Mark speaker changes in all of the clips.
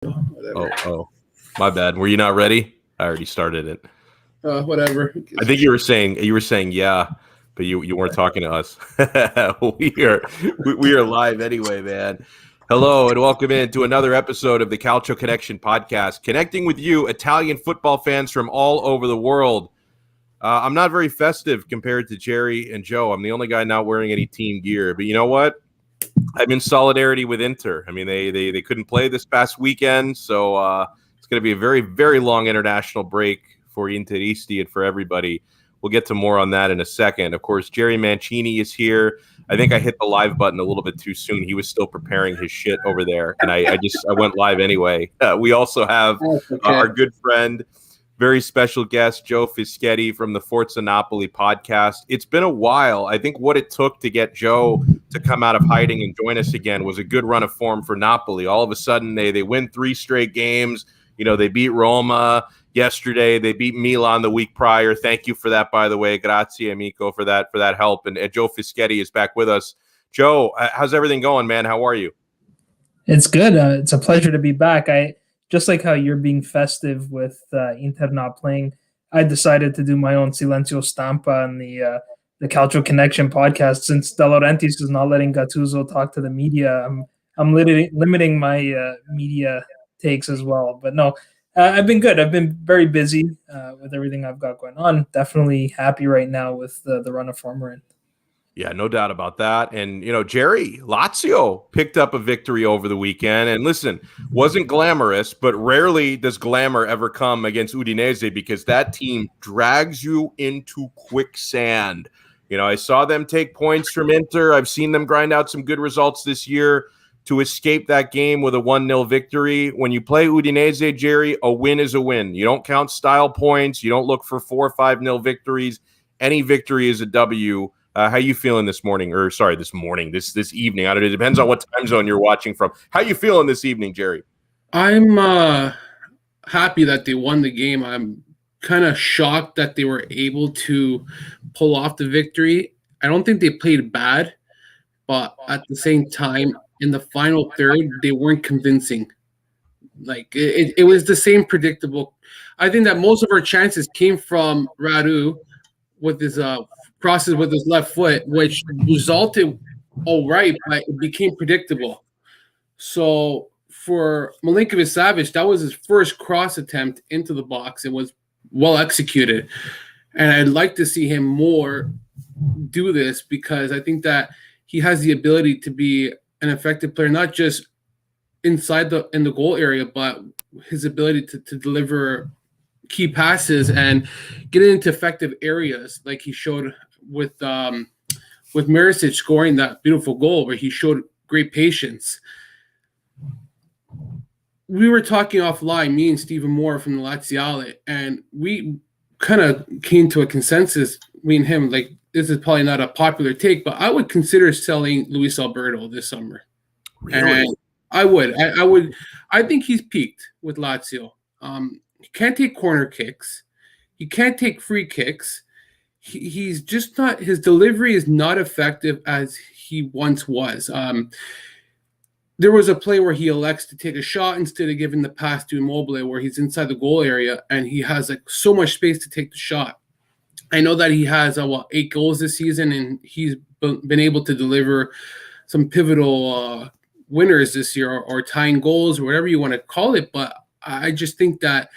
Speaker 1: Oh, my bad. Were you not ready? I already started it.
Speaker 2: Whatever.
Speaker 1: I think you were saying yeah, but you weren't talking to us. we are live anyway, man. Hello and welcome into another episode of the Calcio Connection podcast, connecting with you Italian football fans from all over the world. I'm not very festive compared to Jerry and Joe. I'm the only guy not wearing any team gear, but you know what? I'm in solidarity with Inter. I mean, they couldn't play this past weekend, so it's going to be a very, very long international break for Interisti and for everybody. We'll get to more on that in a second. Of course, Jerry Mancini is here. I think I hit the live button a little bit too soon. He was still preparing his shit over there, and I went live anyway. We also have our good friend, very special guest, Joe Fischetti from the Forza Napoli podcast. It's been a while. I think what it took to get Joe to come out of hiding and join us again was a good run of form for Napoli. All of a sudden, they win 3 straight games. You know, they beat Roma yesterday. They beat Milan the week prior. Thank you for that, by the way. Grazie, amico, for that help. And Joe Fischetti is back with us. Joe, how's everything going, man? How are you?
Speaker 3: It's good. It's a pleasure to be back. Just like how you're being festive with Inter not playing, I decided to do my own Silenzio Stampa on the Calcio Connection podcast. Since De Laurentiis is not letting Gattuso talk to the media, I'm limiting my media takes as well. But no, I've been good. I've been very busy with everything I've got going on. Definitely happy right now with the run of form we're in.
Speaker 1: Yeah, no doubt about that. And, you know, Jerry, Lazio picked up a victory over the weekend. And listen, wasn't glamorous, but rarely does glamour ever come against Udinese because that team drags you into quicksand. You know, I saw them take points from Inter. I've seen them grind out some good results this year to escape that game with a 1-0 victory. When you play Udinese, Jerry, a win is a win. You don't count style points. You don't look for 4 or 5-0 victories. Any victory is a W. How you feeling this morning? Or sorry, this evening. I don't know. It depends on what time zone you're watching from. How you feeling this evening, Jerry?
Speaker 2: I'm happy that they won the game. I'm kind of shocked that they were able to pull off the victory. I don't think they played bad, but at the same time, in the final third, they weren't convincing. Like it was the same predictable. I think that most of our chances came from Radu with his crosses with his left foot, which resulted all right, but it became predictable. So for Milinkovic-Savic, that was his first cross attempt into the box. It was well executed. And I'd like to see him more do this because I think that he has the ability to be an effective player, not just in the goal area, but his ability to deliver key passes and get into effective areas like he showed with Miricic scoring that beautiful goal where he showed great patience. We were talking offline, me and Stephen Moore from the Laziale, and we kind of came to a consensus, me and him, like this is probably not a popular take, but I would consider selling Luis Alberto this summer.
Speaker 1: Really?
Speaker 2: And I would. I think he's peaked with Lazio. He can't take corner kicks. He can't take free kicks. He's just not – his delivery is not effective as he once was. There was a play where he elects to take a shot instead of giving the pass to Immobile where he's inside the goal area and he has like so much space to take the shot. I know that he has 8 goals this season and he's been able to deliver some pivotal winners this year or tying goals or whatever you want to call it, but I just think that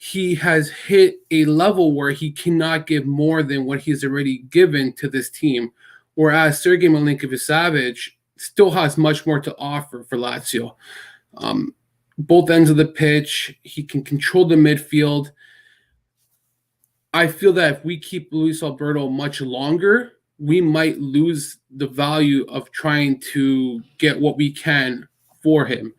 Speaker 2: he has hit a level where he cannot give more than what he's already given to this team, whereas Sergej Milinkovic-Savic still has much more to offer for Lazio. Both ends of the pitch, he can control the midfield. I feel that if we keep Luis Alberto much longer, we might lose the value of trying to get what we can for him.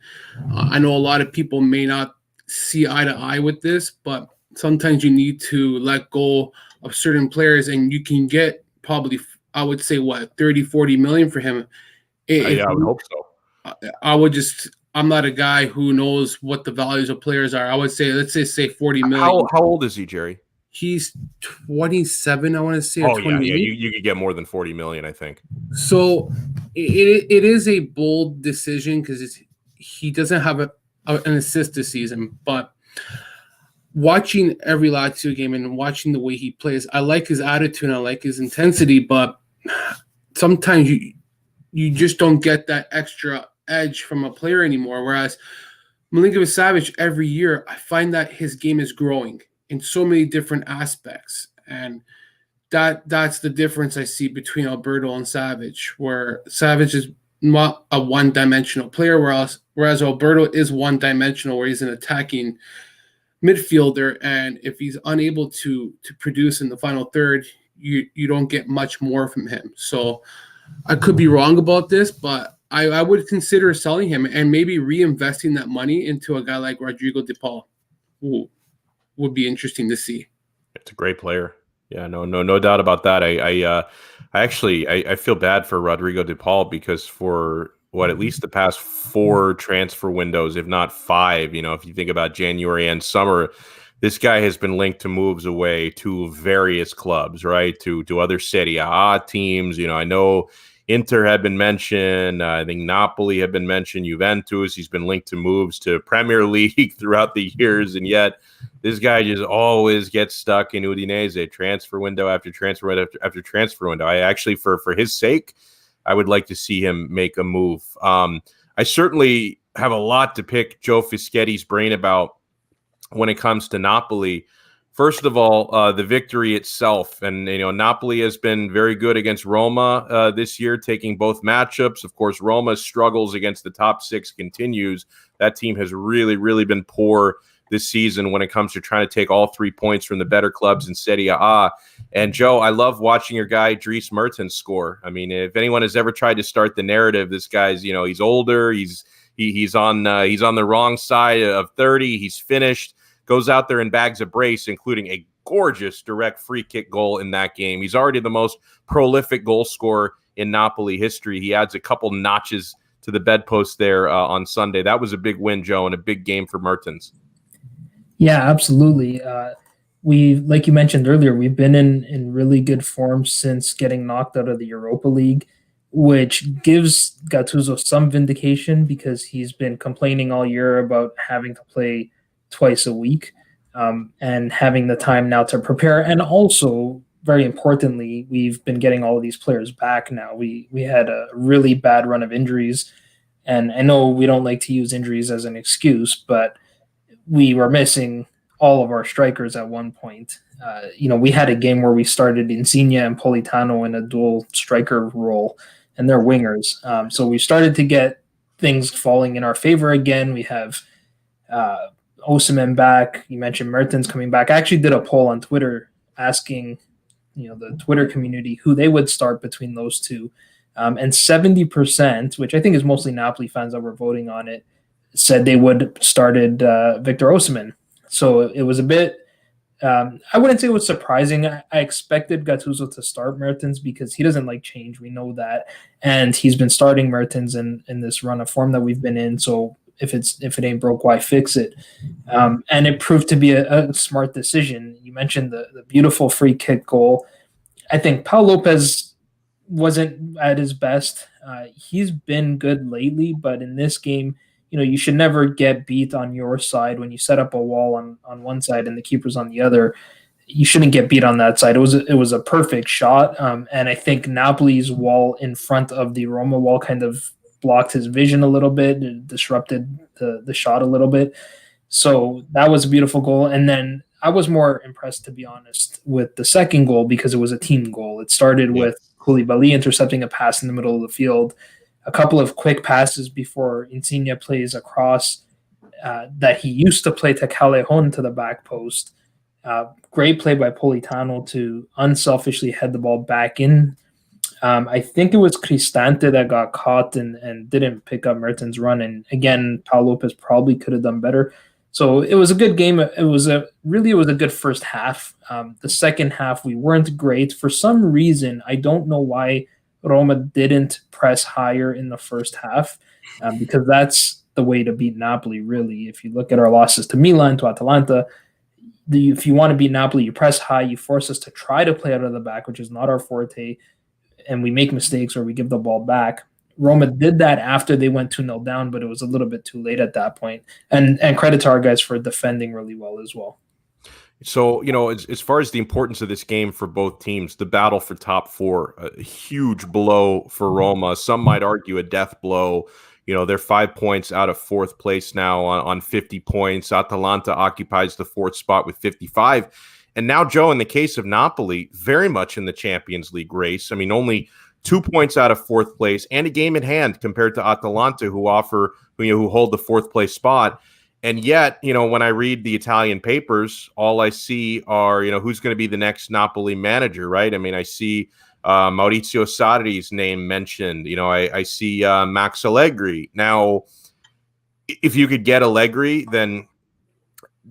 Speaker 2: I know a lot of people may not see eye to eye with this, but sometimes you need to let go of certain players and you can get probably, I would say, 30-40 million for him.
Speaker 1: Yeah, I would hope so.
Speaker 2: I'm not a guy who knows what the values of players are. I would say, let's say 40 million.
Speaker 1: How old is he, Jerry?
Speaker 2: He's 27, I want to say.
Speaker 1: Oh, yeah, you could get more than 40 million, I think.
Speaker 2: So it is a bold decision because he doesn't have an assist this season. But watching every Lazio game and watching the way he plays, I like his attitude and I like his intensity, but sometimes you just don't get that extra edge from a player anymore. Whereas Milinkovic-Savic, every year, I find that his game is growing in so many different aspects. And that's the difference I see between Alberto and Savic, where Savic is not a one-dimensional player, whereas Alberto is one-dimensional, where he's an attacking midfielder, and if he's unable to produce in the final third, you don't get much more from him. So I could be wrong about this, but I would consider selling him and maybe reinvesting that money into a guy like Rodrigo De Paul, who would be interesting to see.
Speaker 1: It's a great player. Yeah, no doubt about that. I feel bad for Rodrigo De Paul because for at least the past 4 transfer windows, if not 5, if you think about January and summer, this guy has been linked to moves away to various clubs, right? To other Serie A teams. I know Inter had been mentioned. I think Napoli had been mentioned. Juventus. He's been linked to moves to Premier League throughout the years, and yet this guy just always gets stuck in Udinese, transfer window after transfer window after transfer window. I actually, for his sake, I would like to see him make a move. I certainly have a lot to pick Joe Fischetti's brain about when it comes to Napoli. First of all, the victory itself. And, Napoli has been very good against Roma this year, taking both matchups. Of course, Roma's struggles against the top 6 continues. That team has really, really been poor this season when it comes to trying to take all 3 points from the better clubs in Serie A. And, Joe, I love watching your guy, Dries Mertens, score. I mean, if anyone has ever tried to start the narrative, this guy's, he's older. He's on the wrong side of 30. He's finished. Goes out there and bags a brace, including a gorgeous direct free kick goal in that game. He's already the most prolific goal scorer in Napoli history. He adds a couple notches to the bedpost there on Sunday. That was a big win, Joe, and a big game for Mertens.
Speaker 3: Yeah, absolutely. Like you mentioned earlier, we've been in really good form since getting knocked out of the Europa League, which gives Gattuso some vindication because he's been complaining all year about having to play twice a week and having the time now to prepare. And also, very importantly, we've been getting all of these players back now. We had a really bad run of injuries, and I know we don't like to use injuries as an excuse, but we were missing all of our strikers at one point. We had a game where we started Insigne and Politano in a dual striker role, and they're wingers. So we started to get things falling in our favor again. We have Osimhen back. You mentioned Mertens coming back. I actually did a poll on Twitter asking, the Twitter community who they would start between those two. And 70%, which I think is mostly Napoli fans that were voting on it, said they would started Victor Osimhen. So it was a bit, I wouldn't say it was surprising. I expected Gattuso to start Mertens because he doesn't like change. We know that. And he's been starting Mertens in this run of form that we've been in. So if it ain't broke, why fix it? And it proved to be a smart decision. You mentioned the beautiful free kick goal. I think Pau Lopez wasn't at his best. He's been good lately, but in this game, you should never get beat on your side when you set up a wall on one side and the keeper's on the other. You shouldn't get beat on that side. It was a perfect shot, and I think Napoli's wall in front of the Roma wall kind of blocked his vision a little bit, it disrupted the shot a little bit. So that was a beautiful goal. And then I was more impressed, to be honest, with the second goal because it was a team goal. It started with Koulibaly intercepting a pass in the middle of the field, a couple of quick passes before Insigne plays across that he used to play to Callejon to the back post. Great play by Politano to unselfishly head the ball back in. I think it was Cristante that got caught and didn't pick up Mertens' run. And again, Pau Lopez probably could have done better. So it was a good game. It was a good first half. The second half, we weren't great. For some reason, I don't know why Roma didn't press higher in the first half, because that's the way to beat Napoli, really. If you look at our losses to Milan, to Atalanta, if you want to beat Napoli, you press high, you force us to try to play out of the back, which is not our forte, and we make mistakes or we give the ball back. Roma did that after they went 2-0 down, but it was a little bit too late at that point. And credit to our guys for defending really well as well.
Speaker 1: So, as far as the importance of this game for both teams, the battle for top four, a huge blow for Roma. Some might argue a death blow. They're 5 points out of fourth place now on 50 points. Atalanta occupies the fourth spot with 55. And now, Joe, in the case of Napoli, very much in the Champions League race. I mean, only 2 points out of fourth place and a game in hand compared to Atalanta, who hold the fourth place spot. And yet, when I read the Italian papers, all I see are, who's going to be the next Napoli manager, right? I mean, I see Maurizio Sarri's name mentioned. I see Max Allegri. Now, if you could get Allegri, then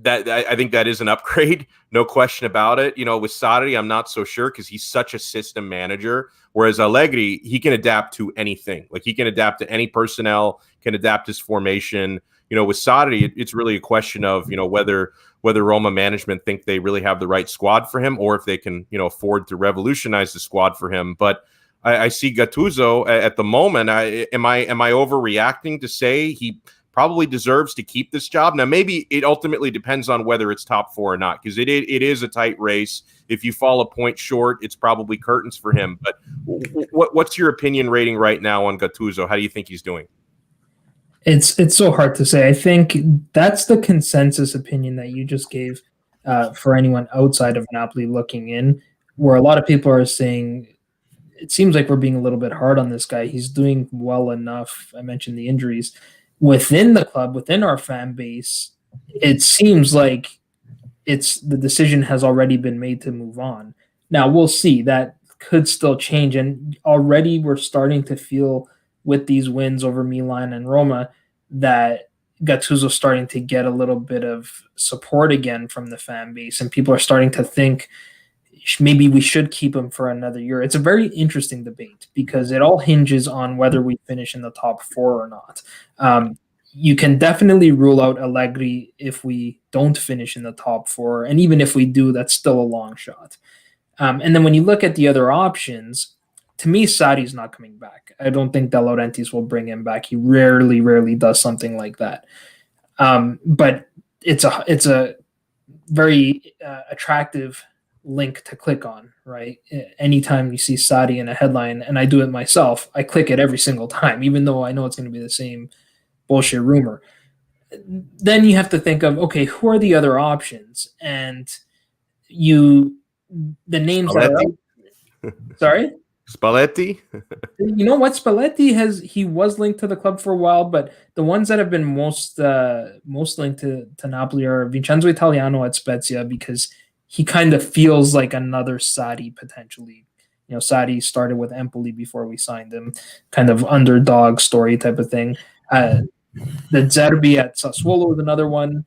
Speaker 1: I think that is an upgrade, no question about it. With Sarri, I'm not so sure because he's such a system manager. Whereas Allegri, he can adapt to anything. Like he can adapt to any personnel, can adapt his formation. With Sarri, it's really a question of, whether Roma management think they really have the right squad for him or if they can, afford to revolutionize the squad for him. But I see Gattuso at the moment. Am I overreacting to say he probably deserves to keep this job? Now, maybe it ultimately depends on whether it's top four or not, because it is a tight race. If you fall a point short, it's probably curtains for him. But what's your opinion rating right now on Gattuso? How do you think he's doing?
Speaker 3: It's so hard to say. I think that's the consensus opinion that you just gave for anyone outside of Napoli looking in, where a lot of people are saying it seems like we're being a little bit hard on this guy. He's doing well enough. I mentioned the injuries. Within the club, within our fan base, it seems like the decision has already been made to move on. Now, we'll see. That could still change, and already we're starting to feel with these wins over Milan and Roma that Gattuso's starting to get a little bit of support again from the fan base, and people are starting to think maybe we should keep him for another year. It's a very interesting debate because it all hinges on whether we finish in the top four or not. You can definitely rule out Allegri if we don't finish in the top four, and even if we do, that's still a long shot. And then when you look at the other options, to me, Sarri's not coming back. I don't think De Laurentiis will bring him back. He rarely does something like that. But it's a very attractive link to click on, right? Anytime you see Sarri in a headline, and I do it myself, I click it every single time, even though I know it's going to be the same bullshit rumor. Then you have to think of, okay, who are the other options? And the names that are sorry?
Speaker 1: Spalletti?
Speaker 3: You know what? Spalletti he was linked to the club for a while, but the ones that have been most linked to Napoli are Vincenzo Italiano at Spezia, because he kind of feels like another Sarri potentially. Sarri started with Empoli before we signed him, kind of underdog story type of thing. The Zerbi at Sassuolo is another one.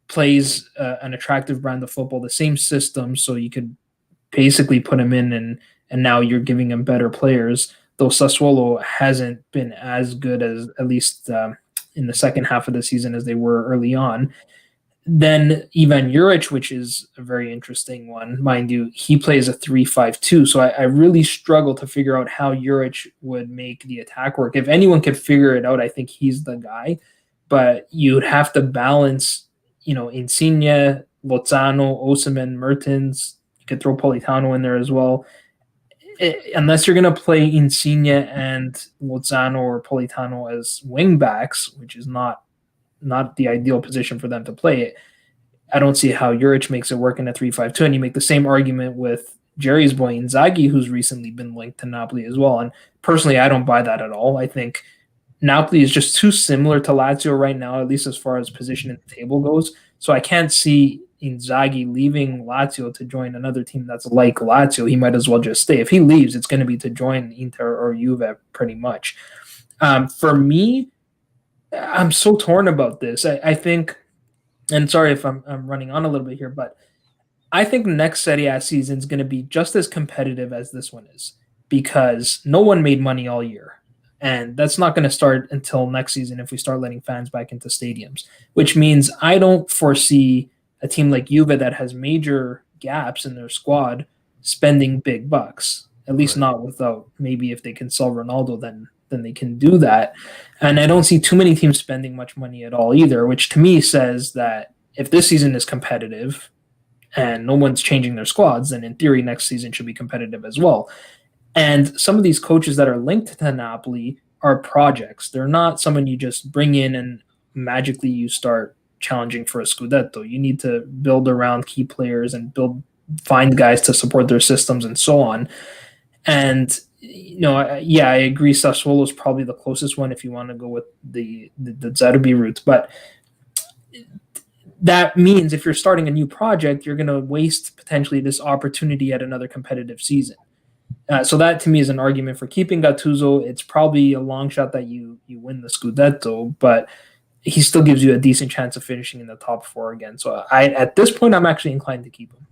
Speaker 3: Plays an attractive brand of football, the same system, so you could basically put him in and now you're giving him better players, though Sassuolo hasn't been as good as, at least in the second half of the season, as they were early on. Then Ivan Juric, which is a very interesting one. Mind you, he plays a 3-5-2, so I really struggle to figure out how Juric would make the attack work. If anyone could figure it out, I think he's the guy. But you'd have to balance, Insigne, Lozano, Osimhen, Mertens. You could throw Politano in there as well. Unless you're going to play Insigne and Lozano or Politano as wing backs, which is not the ideal position for them to play it, I don't see how Juric makes it work in a 3-5-2. And you make the same argument with Jerry's boy Inzaghi, who's recently been linked to Napoli as well. And personally, I don't buy that at all. I think Napoli is just too similar to Lazio right now, at least as far as position in the table goes. So I can't see Inzaghi leaving Lazio to join another team that's like Lazio. He might as well just stay. If he leaves, it's going to be to join Inter or Juve pretty much. For me, I'm so torn about this. I think, and sorry if I'm running on a little bit here, but I think next Serie A season is going to be just as competitive as this one is, because no one made money all year. And that's not going to start until next season if we start letting fans back into stadiums, which means I don't foresee a team like Juve that has major gaps in their squad spending big bucks, at least not without, maybe if they can sell Ronaldo, then then they can do that. And I don't see too many teams spending much money at all either, which to me says that if this season is competitive and no one's changing their squads, then in theory next season should be competitive as well. And some of these coaches that are linked to Napoli are projects. They're not someone you just bring in and magically you start challenging for a Scudetto. You need to build around key players and find guys to support their systems and so on. And I agree. Sassuolo is probably the closest one if you want to go with the Zerbi route. But that means if you're starting a new project, you're going to waste potentially this opportunity at another competitive season. So that to me is an argument for keeping Gattuso. It's probably a long shot that you win the Scudetto, but he still gives you a decent chance of finishing in the top 4 again. So at this point, I'm actually inclined to keep him.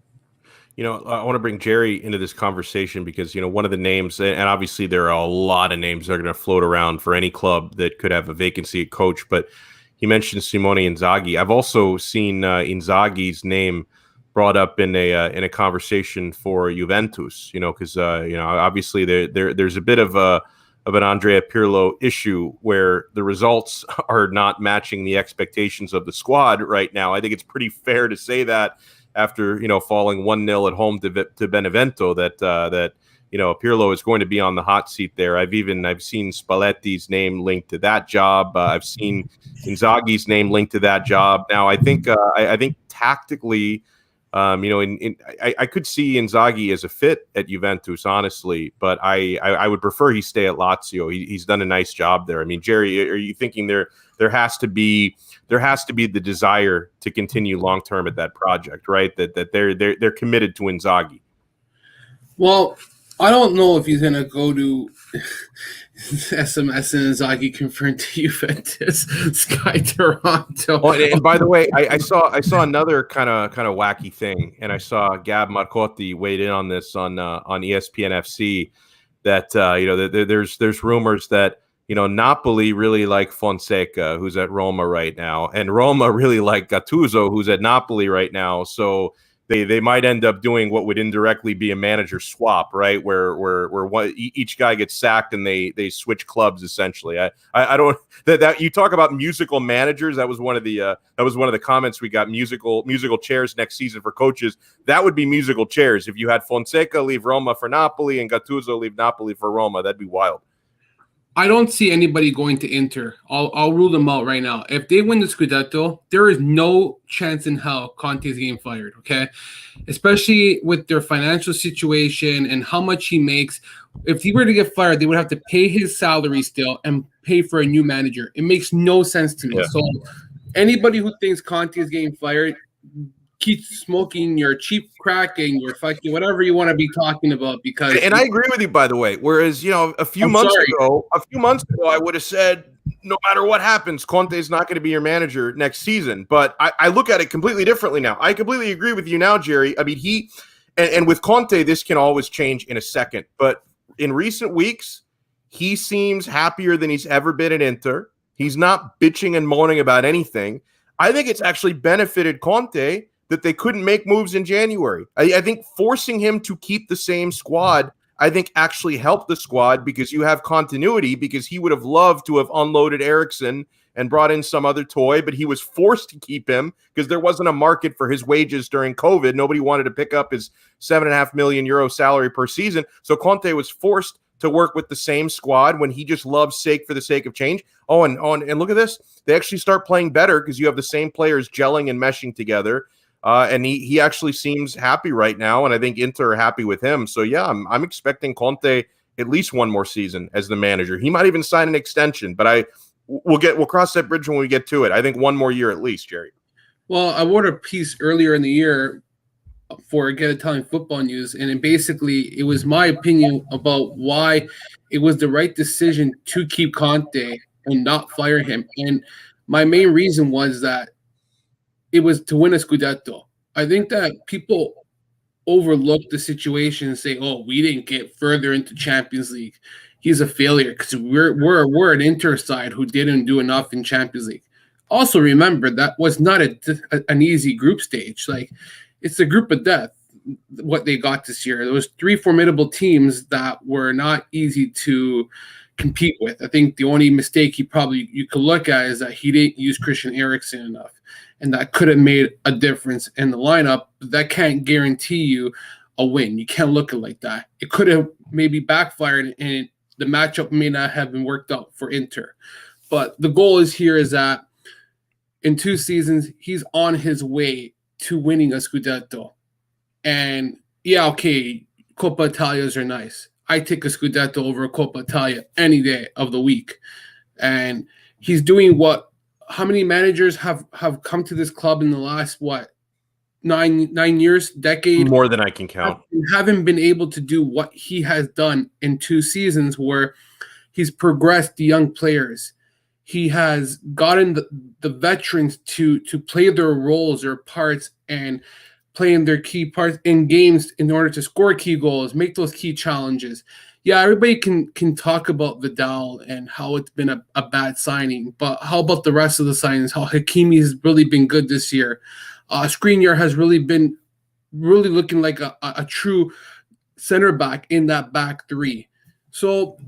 Speaker 1: I want to bring Jerry into this conversation because, one of the names, and obviously there are a lot of names that are going to float around for any club that could have a vacancy at coach, but he mentioned Simone Inzaghi. I've also seen Inzaghi's name brought up in a conversation for Juventus, because obviously there's a bit of an Andrea Pirlo issue where the results are not matching the expectations of the squad right now. I think it's pretty fair to say that after falling 1-0 at home to Benevento that Pirlo is going to be on the hot seat there. I've seen Spalletti's name linked to that job. I've seen Inzaghi's name linked to that job. Now I think tactically. I could see Inzaghi as a fit at Juventus, honestly, but I would prefer he stay at Lazio. He's done a nice job there. I mean, Jerry, are you thinking there has to be the desire to continue long term at that project, right? That they're committed to Inzaghi.
Speaker 2: Well, I don't know if he's gonna go to SMS and Inzaghi confirmed to Juventus, Sky Toronto.
Speaker 1: Oh, and by the way, I saw another kind of wacky thing, and I saw Gab Marcotti weighed in on this on ESPN FC that there's rumors that Napoli really like Fonseca, who's at Roma right now, and Roma really like Gattuso, who's at Napoli right now. So they might end up doing what would indirectly be a manager swap, right? Where each guy gets sacked and they switch clubs essentially. I don't that you talk about musical managers. That was one of the comments we got. Musical chairs next season for coaches. That would be musical chairs if you had Fonseca leave Roma for Napoli and Gattuso leave Napoli for Roma. That'd be wild.
Speaker 2: I don't see anybody going to Inter. I'll rule them out right now. If they win the Scudetto, there is no chance in hell Conte's getting fired, okay? Especially with their financial situation and how much he makes. If he were to get fired, they would have to pay his salary still and pay for a new manager. It makes no sense to me. Yeah. So anybody who thinks Conte is getting fired, keep smoking your cheap crack and your fucking whatever you want to be talking about. Because
Speaker 1: I agree with you, by the way. Whereas a few months ago, I would have said no matter what happens, Conte is not going to be your manager next season. But I look at it completely differently now. I completely agree with you now, Jerry. I mean, and with Conte, this can always change in a second. But in recent weeks, he seems happier than he's ever been at Inter. He's not bitching and moaning about anything. I think it's actually benefited Conte that they couldn't make moves in January. I think forcing him to keep the same squad, I think actually helped the squad because you have continuity, because he would have loved to have unloaded Eriksen and brought in some other toy, but he was forced to keep him because there wasn't a market for his wages during COVID. Nobody wanted to pick up his €7.5 million salary per season. So Conte was forced to work with the same squad when he just loves sake for the sake of change. Oh, and look at this. They actually start playing better because you have the same players gelling and meshing together. And he actually seems happy right now, and I think Inter are happy with him. So yeah, I'm expecting Conte at least one more season as the manager. He might even sign an extension, but we'll cross that bridge when we get to it. I think one more year at least, Jerry.
Speaker 2: Well, I wrote a piece earlier in the year for Get Italian Football News, and it was my opinion about why it was the right decision to keep Conte and not fire him. And my main reason was that it was to win a Scudetto. I think that people overlook the situation and say, "Oh, we didn't get further into Champions League. He's a failure," because we're an Inter side who didn't do enough in Champions League. Also, remember that was not an easy group stage. Like, it's the group of death. What they got this year, there was 3 formidable teams that were not easy to compete with. I think the only mistake you could look at is that he didn't use Christian Eriksen enough, and that could have made a difference in the lineup. But that can't guarantee you a win. You can't look at it like that. It could have maybe backfired, and the matchup may not have been worked out for Inter. But the goal is that in 2 seasons, he's on his way to winning a Scudetto. And yeah, okay, Coppa Italias are nice. I take a Scudetto over a Coppa Italia any day of the week. And he's doing how many managers have come to this club in the last, 9 years, decade?
Speaker 1: More than I can count.
Speaker 2: Haven't been able to do what he has done in 2 seasons, where he's progressed the young players. He has gotten the veterans to play their roles, their parts, and playing their key parts in games in order to score key goals, make those key challenges. Yeah, everybody can talk about Vidal and how it's been a bad signing, but how about the rest of the signings? How Hakimi has really been good this year. Skriniar has really looking like a true center back in that back 3. So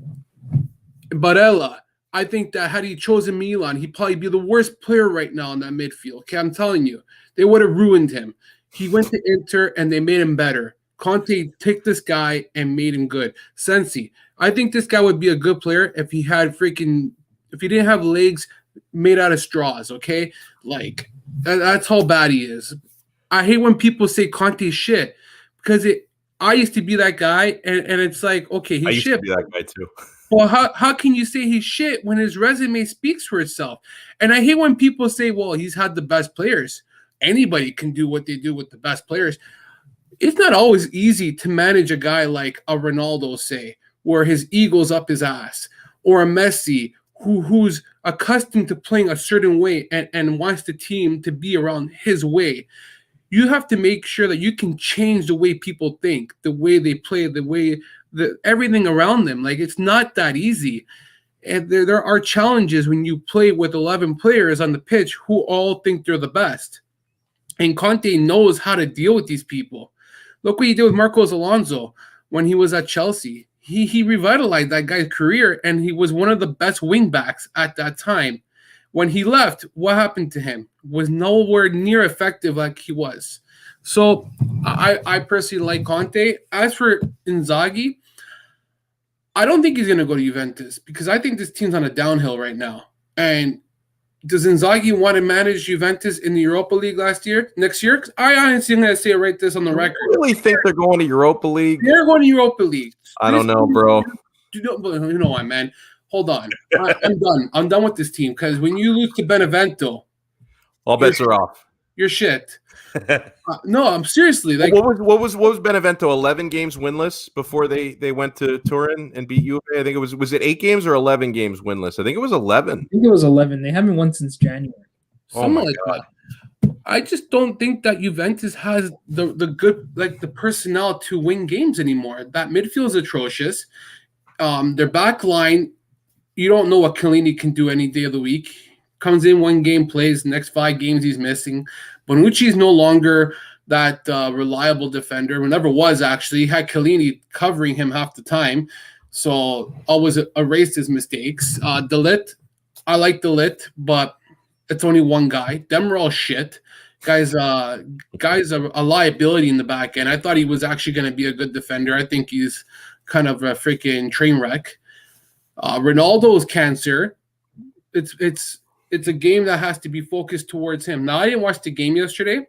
Speaker 2: Barella, I think that had he chosen Milan, he'd probably be the worst player right now in that midfield. Okay, I'm telling you, they would have ruined him. He went to Inter and they made him better. Conte took this guy and made him good. Sensi, I think this guy would be a good player if he didn't have legs made out of straws. Okay, like that's how bad he is. I hate when people say Conte's shit, because I used to be that guy, and it's like, okay, he's shit.
Speaker 1: I used to be that guy too.
Speaker 2: Well, how can you say he's shit when his resume speaks for itself? And I hate when people say, well, he's had the best players. Anybody can do what they do with the best players. It's not always easy to manage a guy like a Ronaldo, say, where his ego's up his ass, or a Messi who's accustomed to playing a certain way and wants the team to be around his way. You have to make sure that you can change the way people think, the way they play, everything around them. Like, it's not that easy. And there are challenges when you play with 11 players on the pitch who all think they're the best. And Conte knows how to deal with these people. Look what he did with Marcos Alonso when he was at Chelsea. He revitalized that guy's career, and he was one of the best wing backs at that time. When he left, what happened to him? Was nowhere near effective like he was. So I personally like Conte. As for Inzaghi, I don't think he's going to go to Juventus, because I think this team's on a downhill right now. And does Inzaghi want to manage Juventus in the Europa League next year? I honestly am going to say right this on the record.
Speaker 1: I really think they're going to Europa League.
Speaker 2: They're going to Europa League.
Speaker 1: I don't know, bro.
Speaker 2: You know what, man? Hold on. I'm done. I'm done with this team, because when you lose to Benevento,
Speaker 1: all bets are off.
Speaker 2: You're shit. No, I'm seriously. Like,
Speaker 1: what was Benevento? 11 games winless before they went to Turin and beat Juve. I think it was it 8 games or 11 games winless? I think it was 11.
Speaker 3: I think it was 11. They haven't won since January.
Speaker 2: Something like that. I just don't think that Juventus has the good, like, the personnel to win games anymore. That midfield is atrocious. Their back line, you don't know what Chiellini can do any day of the week. Comes in 1 game, plays, next 5 games he's missing. Bonucci is no longer that reliable defender. Never was, actually. He had Chiellini covering him half the time, so always erased his mistakes. De Ligt, I like De Ligt, but it's only one guy. Them are all shit. Guys are a liability in the back end. I thought he was actually going to be a good defender. I think he's kind of a freaking train wreck. Ronaldo's cancer. It's a game that has to be focused towards him. Now, I didn't watch the game yesterday,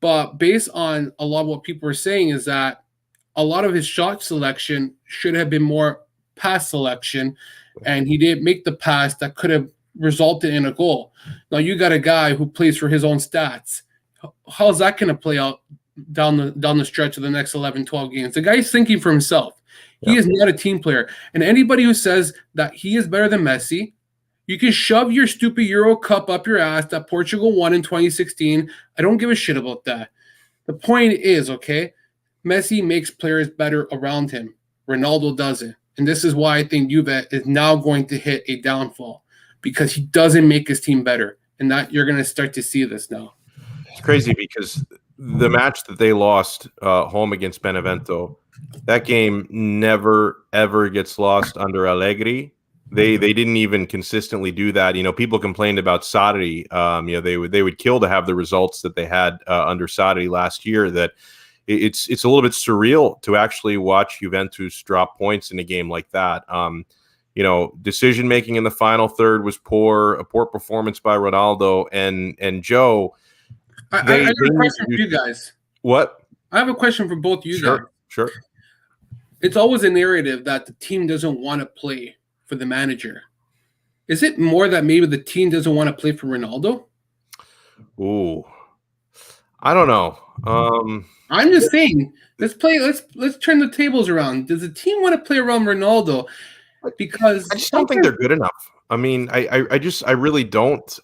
Speaker 2: but based on a lot of what people are saying is that a lot of his shot selection should have been more pass selection, and he didn't make the pass that could have resulted in a goal. Now, you got a guy who plays for his own stats. How's that going to play out down the stretch of the next 11, 12 games? The guy's thinking for himself. He is not a team player. And anybody who says that he is better than Messi, you can shove your stupid Euro Cup up your ass that Portugal won in 2016. I don't give a shit about that. The point is, okay, Messi makes players better around him. Ronaldo doesn't. And this is why I think Juve is now going to hit a downfall, because he doesn't make his team better. And that you're going to start to see this now.
Speaker 1: It's crazy, because the match that they lost home against Benevento, that game never, ever gets lost under Allegri. They didn't even consistently do that. People complained about Sarri. They would kill to have the results that they had under Sarri last year. That it's a little bit surreal to actually watch Juventus drop points in a game like that. Decision making in the final third was poor. A poor performance by Ronaldo and Joe.
Speaker 2: I have a question for you guys.
Speaker 1: What?
Speaker 2: I have a question for both you guys.
Speaker 1: Sure.
Speaker 2: It's always a narrative that the team doesn't want to play for the manager. Is it more that maybe the team doesn't want to play for Ronaldo?
Speaker 1: Ooh, I don't know.
Speaker 2: I'm just saying, let's turn the tables around. Does the team want to play around Ronaldo? Because
Speaker 1: I just don't think they're good enough. I mean, I really don't.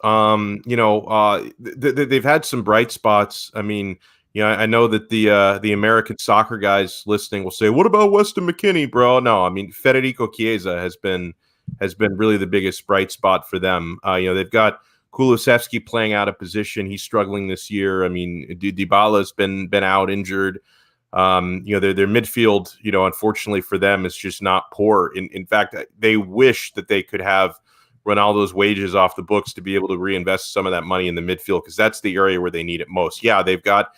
Speaker 1: They've had some bright spots. I mean, I know that the American soccer guys listening will say, "What about Weston McKennie, bro?" No, I mean Federico Chiesa has been really the biggest bright spot for them. They've got Kulusevski playing out of position. He's struggling this year. I mean, Dybala's been out injured. Their midfield, unfortunately for them, is just not poor. In fact, they wish that they could have Ronaldo's wages off the books to be able to reinvest some of that money in the midfield, because that's the area where they need it most. Yeah, they've got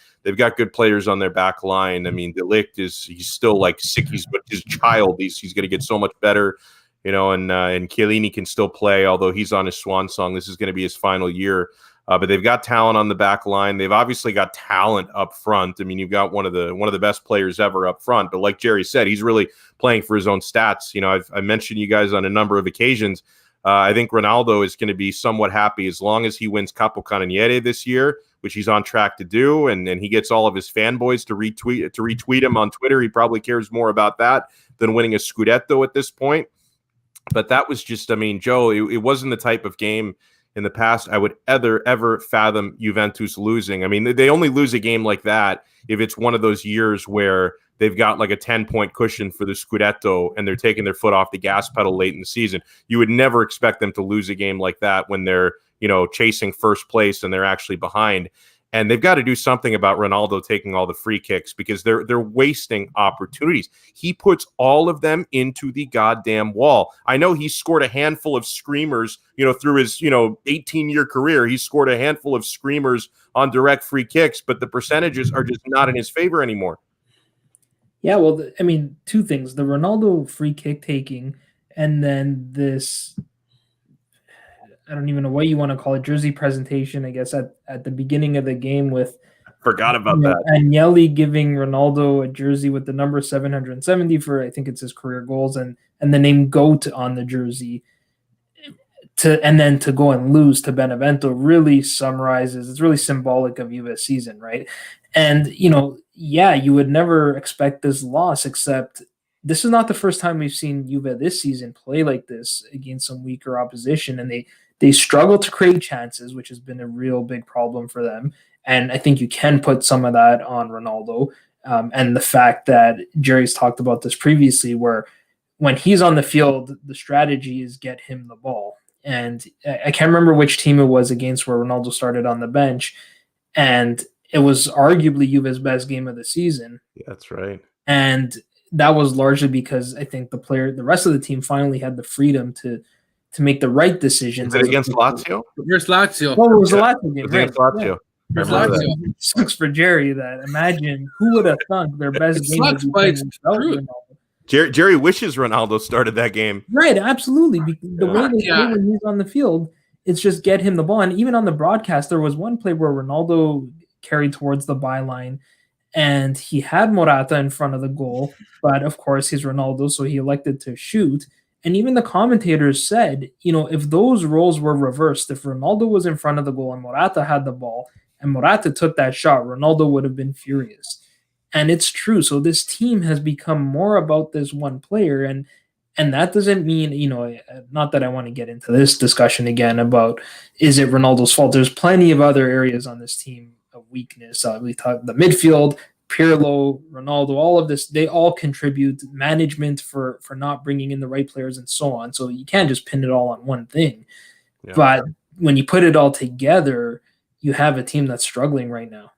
Speaker 1: good players on their back line. I mean, De Ligt he's still like sick. He's his child. He's going to get so much better, and Chiellini can still play, although he's on his swan song. This is going to be his final year. But they've got talent on the back line. They've obviously got talent up front. I mean, you've got one of the best players ever up front. But like Jerry said, he's really playing for his own stats. I mentioned you guys on a number of occasions. I think Ronaldo is going to be somewhat happy as long as he wins Capocannoniere this year, which he's on track to do, and he gets all of his fanboys to retweet him on Twitter. He probably cares more about that than winning a Scudetto at this point. But that was just, I mean, Joe, it wasn't the type of game in the past I would ever fathom Juventus losing. I mean, they only lose a game like that if it's one of those years where they've got like a 10-point cushion for the Scudetto and they're taking their foot off the gas pedal late in the season. You would never expect them to lose a game like that when they're, chasing first place and they're actually behind. And they've got to do something about Ronaldo taking all the free kicks, because they're wasting opportunities. He puts all of them into the goddamn wall. I know he scored a handful of screamers, through his, 18-year career. He scored a handful of screamers on direct free kicks, but the percentages are just not in his favor anymore.
Speaker 3: Yeah, well, I mean, two things. The Ronaldo free kick taking, and then this, I don't even know what you want to call it, jersey presentation, I guess, at the beginning of the game with
Speaker 1: Forgot about that.
Speaker 3: Agnelli giving Ronaldo a jersey with the number 770 for, I think it's his career goals, and the name GOAT on the jersey. And then to go and lose to Benevento really summarizes, it's really symbolic of Juve's season, right? And, you would never expect this loss, except this is not the first time we've seen Juve this season play like this against some weaker opposition, and they struggle to create chances, which has been a real big problem for them. And I think you can put some of that on Ronaldo, and the fact that Jerry's talked about this previously, where when he's on the field, the strategy is get him the ball. And I can't remember which team it was against where Ronaldo started on the bench, and it was arguably Juve's best game of the season.
Speaker 1: Yeah, that's right.
Speaker 3: And that was largely because I think the rest of the team finally had the freedom to make the right decisions.
Speaker 1: Is it against Lazio?
Speaker 2: Where's Lazio?
Speaker 3: Oh, it was the Lazio game, right?
Speaker 1: Against Lazio.
Speaker 3: Yeah.
Speaker 2: Where's Lazio?
Speaker 3: It sucks for Jerry that. Imagine who would have thought their best game would be playing without Ronaldo.
Speaker 1: Jerry wishes Ronaldo started that game.
Speaker 3: Right, absolutely. The way they play when he's on the field, it's just get him the ball. And even on the broadcast, there was one play where Ronaldo carried towards the byline, and he had Morata in front of the goal, but of course he's Ronaldo, so he elected to shoot. And even the commentators said, if those roles were reversed, if Ronaldo was in front of the goal and Morata had the ball, and Morata took that shot, Ronaldo would have been furious. And it's true. So this team has become more about this one player, and that doesn't mean, not that I want to get into this discussion again about is it Ronaldo's fault. There's plenty of other areas on this team of weakness. We talked the midfield, Pirlo, Ronaldo, all of this, they all contribute. Management for not bringing in the right players and so on. So you can't just pin it all on one thing. Yeah. But when you put it all together, you have a team that's struggling right now.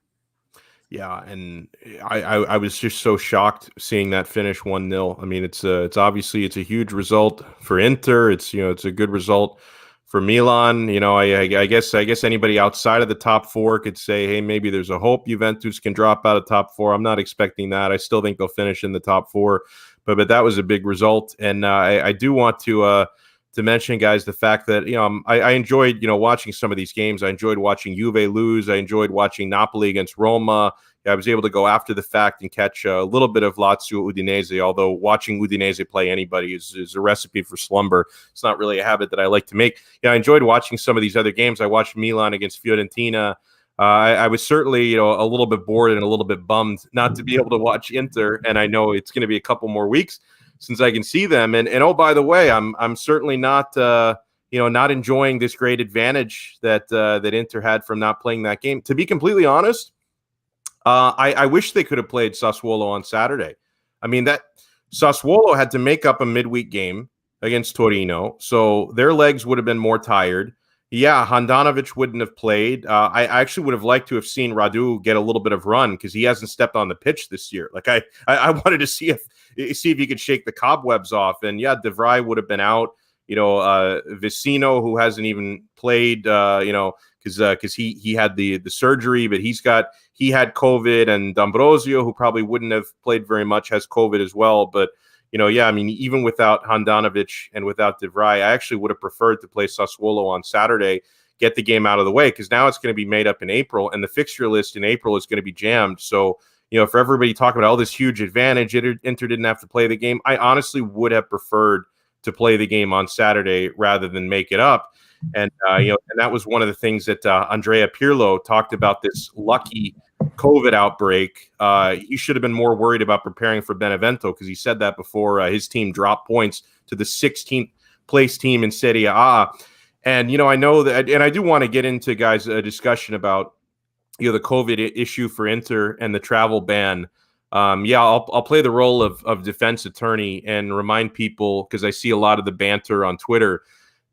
Speaker 1: Yeah, and I was just so shocked seeing that finish 1-0. I mean, it's obviously it's a huge result for Inter. It's it's a good result for Milan. I guess anybody outside of the top four could say, hey, maybe there's a hope Juventus can drop out of top four. I'm not expecting that. I still think they'll finish in the top four, but that was a big result, and I do want to mention, guys, the fact that I enjoyed watching some of these games. I enjoyed watching Juve lose. I enjoyed watching Napoli against Roma. I was able to go after the fact and catch a little bit of Lazio Udinese, although watching Udinese play anybody is a recipe for slumber. It's not really a habit that I like to make. I enjoyed watching some of these other games. I watched Milan against Fiorentina. I was certainly a little bit bored and a little bit bummed not to be able to watch Inter, and I know it's going to be a couple more weeks since I can see them. And oh, by the way, I'm certainly not not enjoying this great advantage that Inter had from not playing that game. To be completely honest, I wish they could have played Sassuolo on Saturday. I mean, that Sassuolo had to make up a midweek game against Torino, so their legs would have been more tired. Yeah, Handanovic wouldn't have played. I actually would have liked to have seen Radu get a little bit of run because he hasn't stepped on the pitch this year. Like I wanted to see if he could shake the cobwebs off. And yeah, De Vrij would have been out. Vicino, who hasn't even played, because he had the surgery, but he had COVID, and D'Ambrosio, who probably wouldn't have played very much, has COVID as well. But I mean, even without Handanovic and without De Vrij, I actually would have preferred to play Sassuolo on Saturday, get the game out of the way, because now it's going to be made up in April, and the fixture list in April is going to be jammed. So, for everybody talking about all this huge advantage, Inter didn't have to play the game. I honestly would have preferred to play the game on Saturday rather than make it up. And, and that was one of the things that Andrea Pirlo talked about, this lucky COVID outbreak. He should have been more worried about preparing for Benevento, because he said that before his team dropped points to the 16th place team in Serie A. And, I know that, and I do want to get into, guys, a discussion about, the COVID issue for Inter and the travel ban. I'll play the role of defense attorney and remind people, because I see a lot of the banter on Twitter,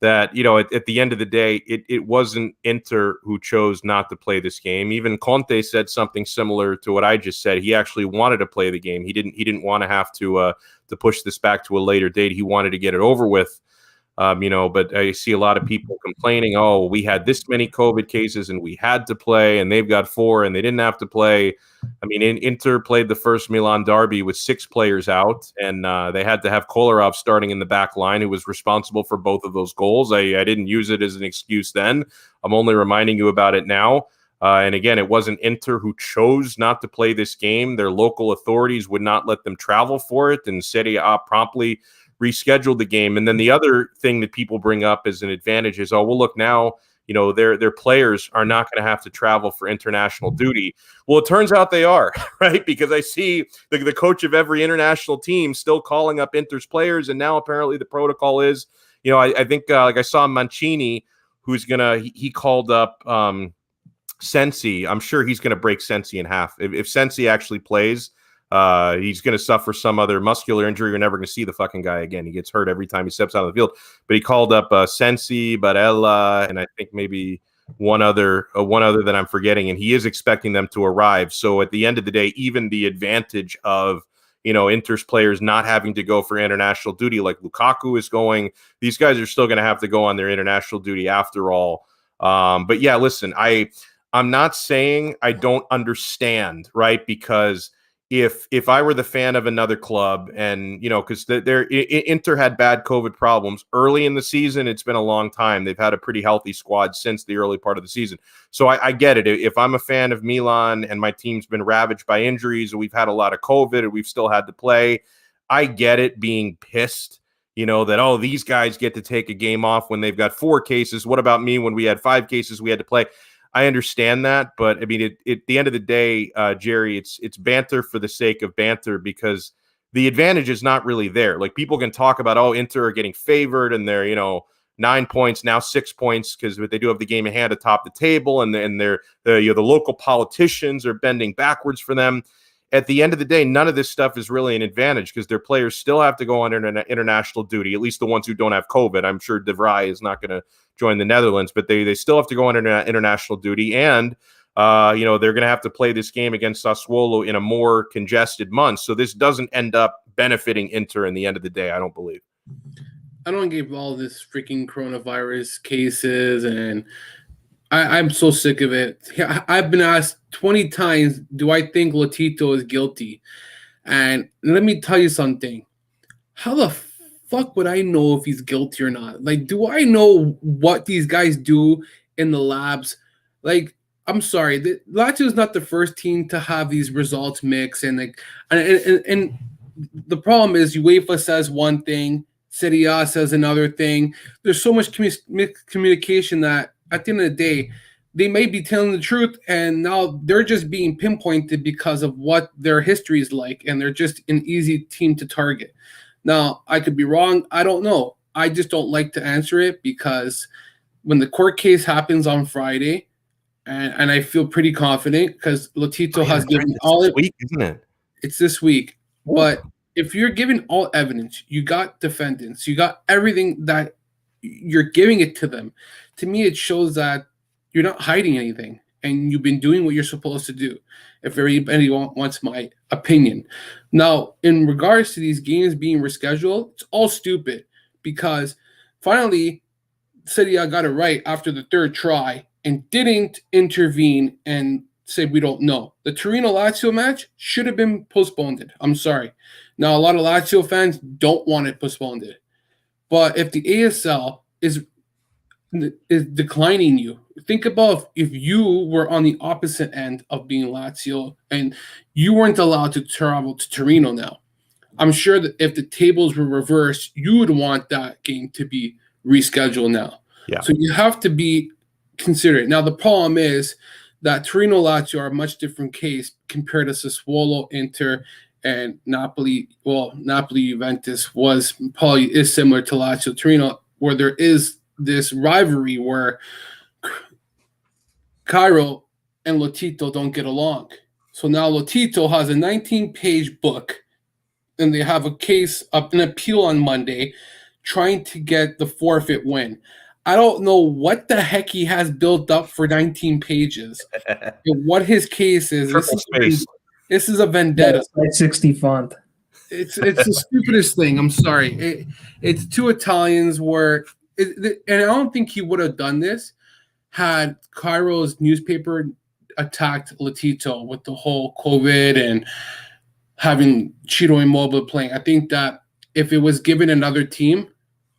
Speaker 1: that at the end of the day, it wasn't Inter who chose not to play this game. Even Conte said something similar to what I just said. He actually wanted to play the game. He didn't want to have to push this back to a later date. He wanted to get it over with. But I see a lot of people complaining, oh, we had this many COVID cases and we had to play, and they've got 4 and they didn't have to play. I mean, Inter played the first Milan derby with 6 players out, and they had to have Kolarov starting in the back line, who was responsible for both of those goals. I didn't use it as an excuse then. I'm only reminding you about it now. And again, it wasn't Inter who chose not to play this game. Their local authorities would not let them travel for it, and Serie A promptly rescheduled the game. And then the other thing that people bring up as an advantage is, oh, well, look, now, their players are not going to have to travel for international duty. Well, it turns out they are, right? Because I see the coach of every international team still calling up Inter's players. And now apparently the protocol is, I think like I saw Mancini, who's he called up Sensi. I'm sure he's going to break Sensi in half. If Sensi actually plays, he's going to suffer some other muscular injury. You're never going to see the fucking guy again. He gets hurt every time he steps out of the field. But he called up Sensi, Barella, and I think maybe one other that I'm forgetting. And he is expecting them to arrive. So at the end of the day, even the advantage of Inter's players not having to go for international duty, like Lukaku is going, these guys are still going to have to go on their international duty after all. But yeah, listen, I'm not saying I don't understand, right? Because if I were the fan of another club, and because Inter had bad COVID problems early in the season, it's been a long time. They've had a pretty healthy squad since the early part of the season. So I get it. If I'm a fan of Milan and my team's been ravaged by injuries, and we've had a lot of COVID, and we've still had to play, I get it being pissed. That, oh, these guys get to take a game off when they've got 4 cases. What about me when we had 5 cases we had to play? I understand that, but I mean, at the end of the day, Jerry, it's banter for the sake of banter, because the advantage is not really there. Like, people can talk about, oh, Inter are getting favored, and they're 9 points, now 6 points, because they do have the game in hand atop the table, and they're the local politicians are bending backwards for them. At the end of the day, none of this stuff is really an advantage, because their players still have to go on international duty, at least the ones who don't have COVID. I'm sure De Vrij is not going to join the Netherlands, but they still have to go on international duty. And They're going to have to play this game against Sassuolo in a more congested month. So this doesn't end up benefiting Inter in the end of the day, I don't believe.
Speaker 2: I don't give all this freaking coronavirus cases, and I'm so sick of it. I've been asked 20 times, do I think Lotito is guilty? And let me tell you something. How the fuck would I know if he's guilty or not? Like, do I know what these guys do in the labs? Like, I'm sorry, Lazio is not the first team to have these results mix, and the problem is UEFA says one thing, Serie says another thing. There's so much communication that at the end of the day, they may be telling the truth, and now they're just being pinpointed because of what their history is like, and they're just an easy team to target. Now, I could be wrong. I don't know. I just don't like to answer it because when the court case happens on Friday, and I feel pretty confident because Lotito has given all
Speaker 1: this week, isn't it?
Speaker 2: It's this week. But if you're giving all evidence, you got defendants, you got everything that you're giving it to them. To me, it shows that you're not hiding anything and you've been doing what you're supposed to do. If anybody wants my opinion. Now, in regards to these games being rescheduled, it's all stupid because finally, Serie got it right after the third try and didn't intervene and say we don't know. The Torino-Lazio match should have been postponed. I'm sorry. Now, a lot of Lazio fans don't want it postponed. But if the ASL is declining you, think about if you were on the opposite end of being Lazio and you weren't allowed to travel to Torino now. I'm sure that if the tables were reversed, you would want that game to be rescheduled now.
Speaker 1: Yeah.
Speaker 2: So you have to be considerate. Now, the problem is that Torino Lazio are a much different case compared to Sassuolo, Inter, and Napoli. Well, Napoli Juventus is similar to Lazio Torino, where there is this rivalry where Cairo and Lotito don't get along. So now Lotito has a 19-page book, and they have a case up an appeal on Monday trying to get the forfeit win. I don't know what the heck he has built up for 19 pages. What his case is. This is a vendetta.
Speaker 3: Yeah, 60 font.
Speaker 2: It's the stupidest thing. I'm sorry. It's two Italians and I don't think he would have done this had Cairo's newspaper attacked Lotito with the whole COVID and having Ciro Immobile playing. I think that if it was given another team,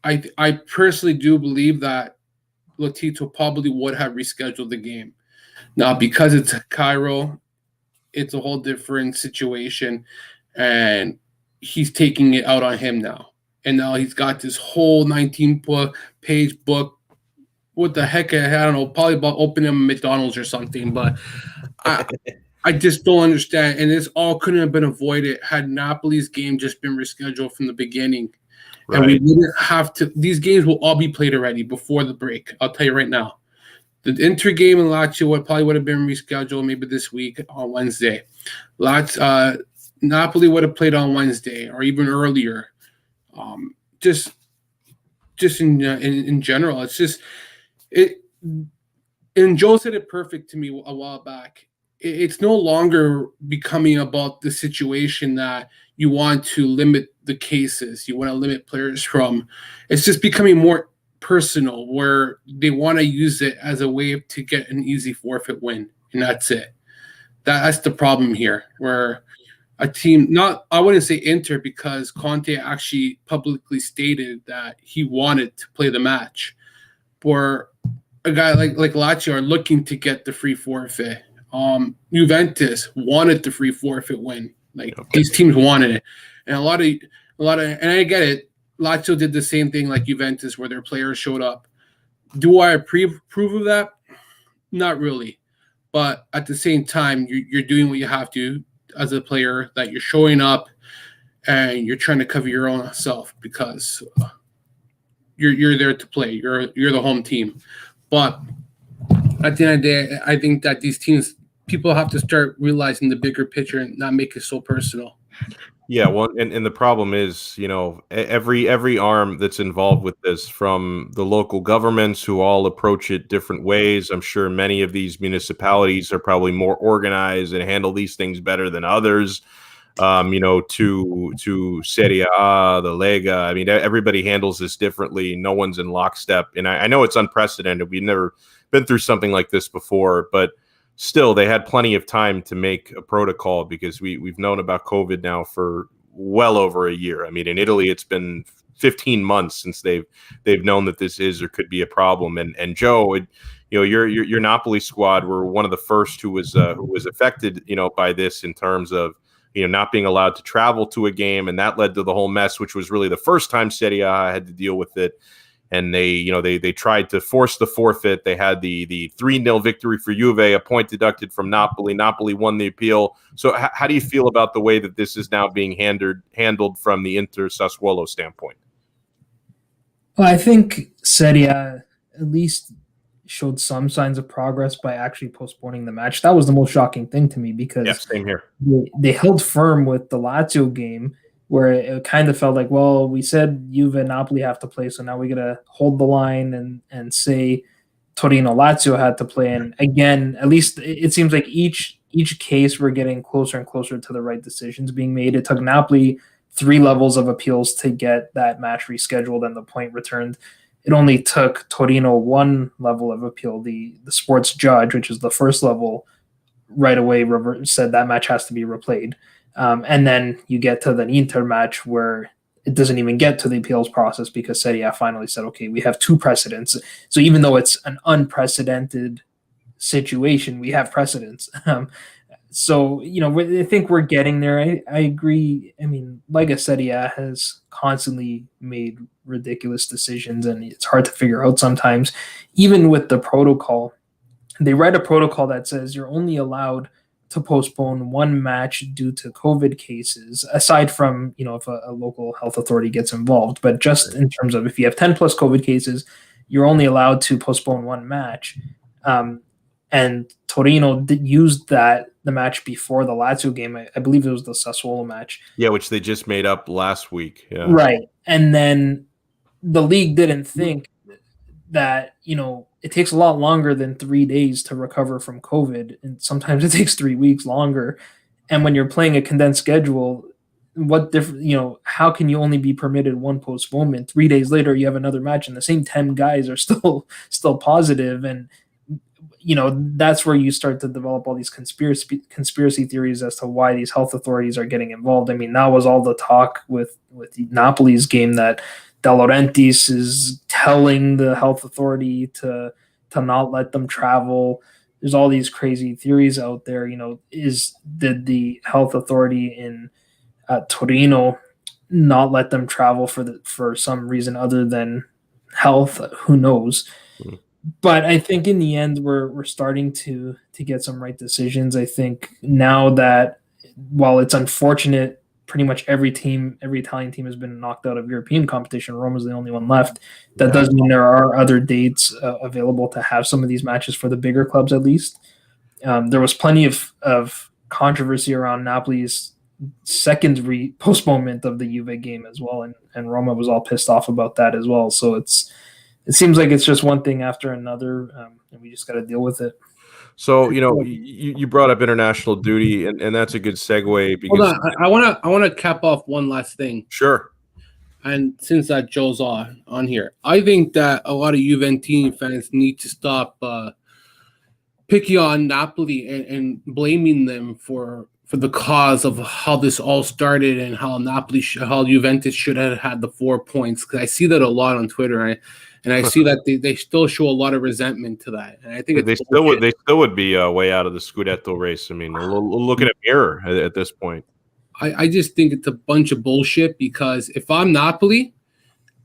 Speaker 2: I personally do believe that Lotito probably would have rescheduled the game. Now, because it's Cairo, it's a whole different situation, and he's taking it out on him now. And now he's got this whole 19-page book. What the heck? I don't know. Probably about opening a McDonald's or something. But I just don't understand. And this all couldn't have been avoided had Napoli's game just been rescheduled from the beginning. Right. And we wouldn't have to. These games will all be played already before the break. I'll tell you right now. The Inter game in Lazio probably would have been rescheduled maybe this week on Wednesday. Napoli would have played on Wednesday or even earlier. Just in general, it's just it. And Joe said it perfect to me a while back. It's no longer becoming about the situation that you want to limit the cases. You want to limit players from. It's just becoming more personal, where they want to use it as a way to get an easy forfeit win, and that's it. That's the problem here, where a team, I wouldn't say Inter, because Conte actually publicly stated that he wanted to play the match. For a guy like Lazio are looking to get the free forfeit. Juventus wanted the free forfeit win. These teams wanted it, and a lot of, and I get it. Lazio did the same thing like Juventus, where their players showed up. Do I approve of that? Not really, but at the same time, you're doing what you have to as a player, that you're showing up and you're trying to cover your own self because you're there to play. You're the home team, but at the end of the day, I think that these teams, people have to start realizing the bigger picture and not make it so personal.
Speaker 1: Yeah, well, and the problem is, every arm that's involved with this, from the local governments who all approach it different ways. I'm sure many of these municipalities are probably more organized and handle these things better than others. To Serie A, the Lega. I mean, everybody handles this differently. No one's in lockstep, and I know it's unprecedented. We've never been through something like this before, but still, they had plenty of time to make a protocol, because we've known about COVID now for well over a year. I mean, in Italy, it's been 15 months since they've known that this is or could be a problem. And Joe, your Napoli squad were one of the first who was affected, by this, in terms of not being allowed to travel to a game, and that led to the whole mess, which was really the first time Serie A had to deal with it. And they tried to force the forfeit. They had the 3-0 victory for Juve, a point deducted from Napoli. Napoli won the appeal. So how do you feel about the way that this is now being handled from the Inter Sassuolo standpoint?
Speaker 3: Well, I think Serie A at least showed some signs of progress by actually postponing the match. That was the most shocking thing to me, because
Speaker 1: same here.
Speaker 3: They held firm with the Lazio game, where it kind of felt like, well, we said Juve and Napoli have to play, so now we got to hold the line and say Torino Lazio had to play. And again, at least it seems like each case we're getting closer and closer to the right decisions being made. It took Napoli 3 levels of appeals to get that match rescheduled and the point returned. It only took Torino 1 level of appeal. The sports judge, which is the first level, right away said that match has to be replayed. And then you get to the Inter match, where it doesn't even get to the appeals process, because Serie A finally said, okay, we have 2 precedents. So even though it's an unprecedented situation, we have precedents. So, I think we're getting there. I agree. I mean, Lega Serie A has constantly made ridiculous decisions, and it's hard to figure out sometimes. Even with the protocol, they write a protocol that says you're only allowed to postpone 1 match due to COVID cases, aside from, if a local health authority gets involved. But just in terms of, if you have 10 plus COVID cases, you're only allowed to postpone 1 match. And Torino used the match before the Lazio game. I believe it was the Sassuolo match.
Speaker 1: Yeah, which they just made up last week. Yeah.
Speaker 3: Right. And then the league didn't think that, it takes a lot longer than 3 days to recover from COVID, and sometimes it takes 3 weeks longer. And when you're playing a condensed schedule, how can you only be permitted 1 postponement? 3 days later, you have another match, and the same 10 guys are still positive. And that's where you start to develop all these conspiracy theories as to why these health authorities are getting involved. I mean, that was all the talk with Napoli's game, that De Laurentiis is telling the health authority to not let them travel. There's all these crazy theories out there. Did the health authority in Torino not let them travel for some reason other than health? Who knows? Mm-hmm. But I think in the end, we're starting to get some right decisions. I think now that, while it's unfortunate, pretty much every Italian team has been knocked out of European competition, Roma's the only one left. That does mean there are other dates available to have some of these matches for the bigger clubs, at least. There was plenty of controversy around Napoli's second postponement of the Juve game as well, and Roma was all pissed off about that as well. So it seems like it's just one thing after another, and we just got to deal with it.
Speaker 1: So, you brought up international duty, and that's a good segue. Because
Speaker 2: hold on, I want to cap off one last thing.
Speaker 1: Sure.
Speaker 2: And since that Joe's on here, I think that a lot of Juventini fans need to stop picking on Napoli and blaming them for the cause of how this all started, and how how Juventus should have had the 4 points. Because I see that a lot on Twitter, and I see that they still show a lot of resentment to that. And I think
Speaker 1: they still would be way out of the Scudetto race. I mean, look at a mirror at this point.
Speaker 2: I just think it's a bunch of bullshit, because if I'm Napoli,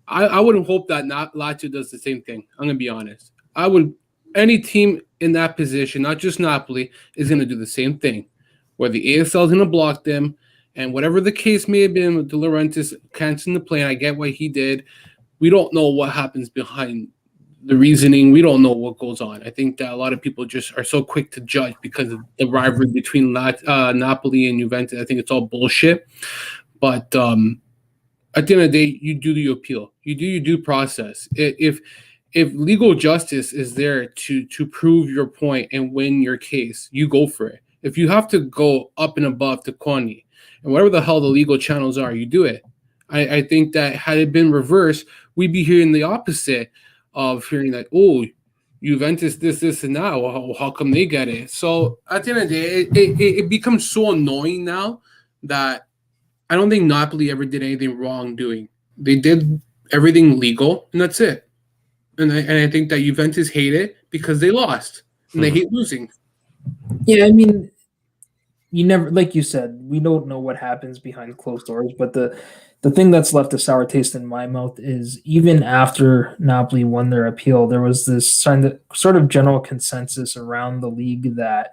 Speaker 2: I wouldn't hope that Lazio does the same thing. I'm going to be honest. Any team in that position, not just Napoli, is going to do the same thing, where the ASL is going to block them, and whatever the case may have been with De Laurentiis canceling the play, and I get what he did. We don't know what happens behind the reasoning. We don't know what goes on. I think that a lot of people just are so quick to judge because of the rivalry between Napoli and Juventus. I think it's all bullshit. But at the end of the day, you do the appeal. You do your due process. If legal justice is there to prove your point and win your case, you go for it. If you have to go up and above to Kony and whatever the hell the legal channels are, you do it. I think that had it been reversed, we'd be hearing the opposite of hearing that, oh, Juventus this and that. Well, how come they get it? So at the end of the day, it becomes so annoying now that I don't think Napoli ever did anything wrong doing. They did everything legal, and that's it. And I think that Juventus hate it because they lost, and they hate losing.
Speaker 3: Yeah, I mean, you never, like you said, we don't know what happens behind closed doors, but the thing that's left a sour taste in my mouth is even after Napoli won their appeal, there was this sort of general consensus around the league that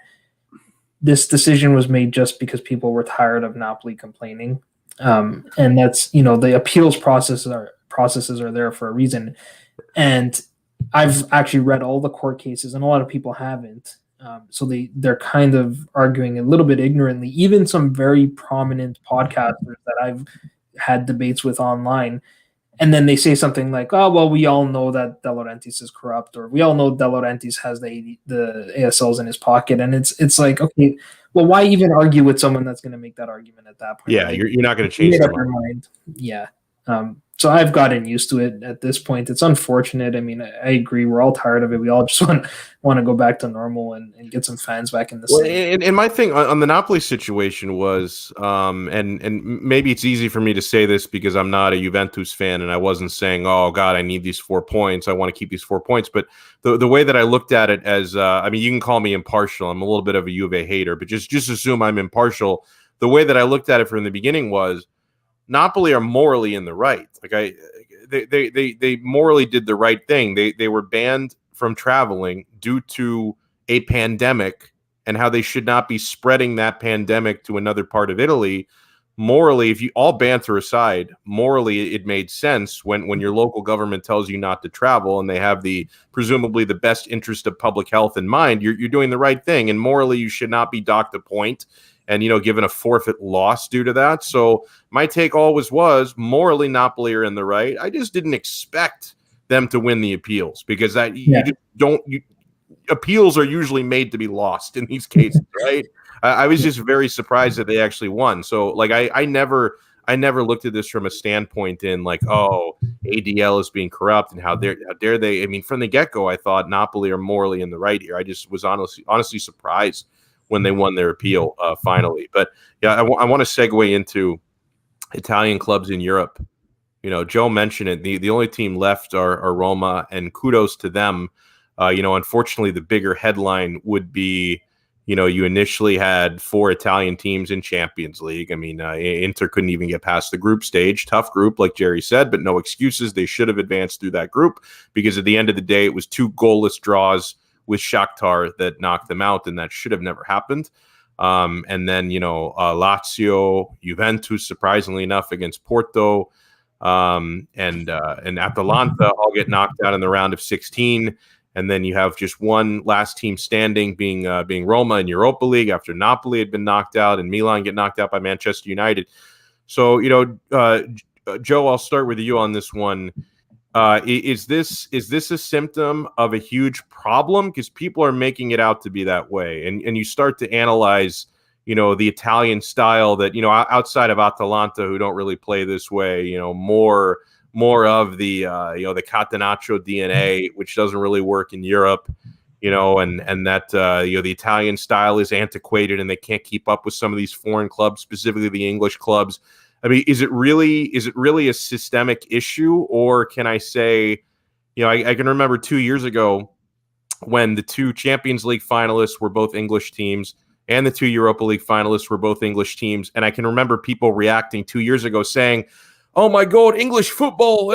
Speaker 3: this decision was made just because people were tired of Napoli complaining. And that's, the appeals processes are there for a reason. And I've actually read all the court cases, and a lot of people haven't. So they're kind of arguing a little bit ignorantly. Even some very prominent podcasters that I've had debates with online, and then they say something like, "Oh, well, we all know that De Laurentiis is corrupt, or we all know De Laurentiis has the ASLs in his pocket," and it's like, okay, well, why even argue with someone that's going to make that argument at that point?
Speaker 1: Yeah,
Speaker 3: like,
Speaker 1: you're not going to change their
Speaker 3: mind. Yeah. So I've gotten used to it at this point. It's unfortunate. I mean, I agree. We're all tired of it. We all just want to go back to normal and get some fans back in the city.
Speaker 1: And my thing on the Napoli situation was, and maybe it's easy for me to say this because I'm not a Juventus fan, and I wasn't saying, oh, God, I need these 4 points. I want to keep these 4 points. But the way that I looked at it as, I mean, you can call me impartial. I'm a little bit of a Juve hater, but just assume I'm impartial. The way that I looked at it from the beginning was, Napoli are morally in the right. Like they morally did the right thing. They were banned from traveling due to a pandemic and how they should not be spreading that pandemic to another part of Italy. Morally, if you all banter aside, morally it made sense when your local government tells you not to travel and they have presumably the best interest of public health in mind. You're doing the right thing, and morally you should not be docked a point and, given a forfeit loss due to that. So my take always was morally Napoli are in the right. I just didn't expect them to win the appeals because appeals are usually made to be lost in these cases, right? I was just very surprised that they actually won. So like, I never looked at this from a standpoint in like, oh, ADL is being corrupt and how dare they? I mean, from the get-go, I thought Napoli are morally in the right here. I just was honestly surprised when they won their appeal finally. But yeah, I want to segue into Italian clubs in Europe. Joe mentioned it. The only team left are Roma, and kudos to them. Unfortunately, the bigger headline would be, you initially had 4 Italian teams in Champions League. I mean, Inter couldn't even get past the group stage. Tough group, like Jerry said, but no excuses. They should have advanced through that group because at the end of the day, it was 2 goalless draws with Shakhtar that knocked them out, and that should have never happened. And then, Lazio, Juventus, surprisingly enough, against Porto, and Atalanta all get knocked out in the round of 16. And then you have just one last team standing, being Roma in Europa League after Napoli had been knocked out, and Milan get knocked out by Manchester United. So, Joe, I'll start with you on this one. Is this a symptom of a huge problem? Because people are making it out to be that way, and you start to analyze, the Italian style that, outside of Atalanta, who don't really play this way, more of the the Catenaccio DNA, which doesn't really work in Europe, and that the Italian style is antiquated and they can't keep up with some of these foreign clubs, specifically the English clubs. I mean, is it really a systemic issue, or can I say, I can remember 2 years ago when the 2 Champions League finalists were both English teams and the 2 Europa League finalists were both English teams. And I can remember people reacting 2 years ago saying, oh my God, English football,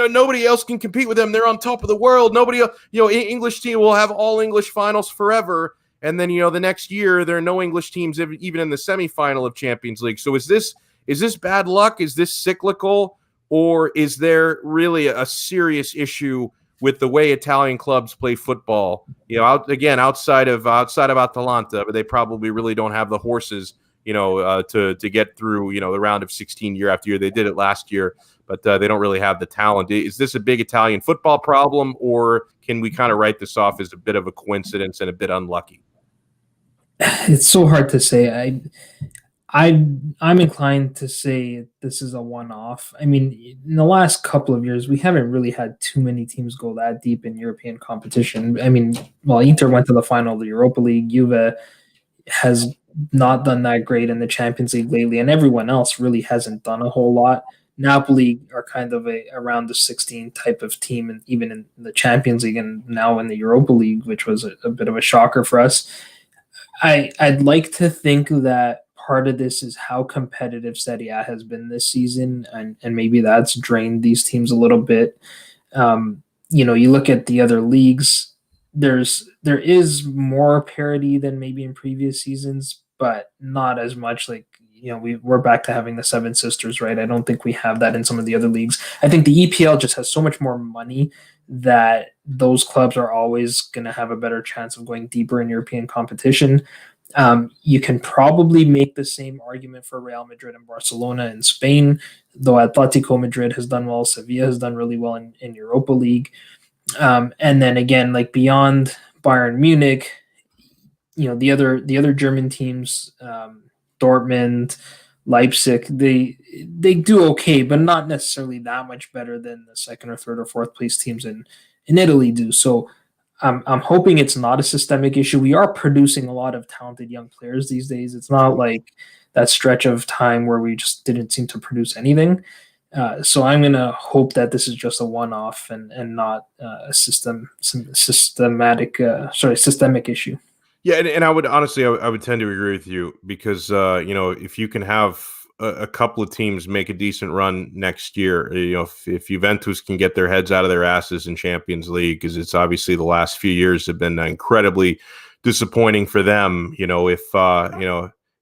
Speaker 1: nobody else can compete with them. They're on top of the world. Nobody else, English team will have all English finals forever. And then, the next year there are no English teams even in the semifinal of Champions League. So is this bad luck? Is this cyclical? Or is there really a serious issue with the way Italian clubs play football? Outside of Atalanta, but they probably really don't have the horses, to get through, the round of 16 year after year. They did it last year, but they don't really have the talent. Is this a big Italian football problem, or can we kind of write this off as a bit of a coincidence and a bit unlucky?
Speaker 3: It's so hard to say. I'm inclined to say this is a one-off. I mean, in the last couple of years, we haven't really had too many teams go that deep in European competition. I mean, well, Inter went to the final of the Europa League. Juve has not done that great in the Champions League lately, and everyone else really hasn't done a whole lot. Napoli are kind of a around the 16 type of team, and even in the Champions League and now in the Europa League, which was a bit of a shocker for us. I'd like to think that part of this is how competitive Serie A has been this season, and maybe that's drained these teams a little bit. You look at the other leagues, there is more parity than maybe in previous seasons, but not as much. Like, we're back to having the Seven Sisters, right? I don't think we have that in some of the other leagues. I think the EPL just has so much more money that those clubs are always going to have a better chance of going deeper in European competition. You can probably make the same argument for Real Madrid and Barcelona in Spain, though Atletico Madrid has done well, Sevilla has done really well in Europa League. And then again, like beyond Bayern Munich, the other German teams, Dortmund, Leipzig, they do okay, but not necessarily that much better than the second or third or fourth place teams in Italy do. So I'm hoping it's not a systemic issue. We are producing a lot of talented young players these days. It's not like that stretch of time where we just didn't seem to produce anything. So I'm going to hope that this is just a one-off and not a systemic issue.
Speaker 1: Yeah, and I would honestly, I would tend to agree with you because if you can have a couple of teams make a decent run next year, if Juventus can get their heads out of their asses in Champions League, because it's obviously the last few years have been incredibly disappointing for them.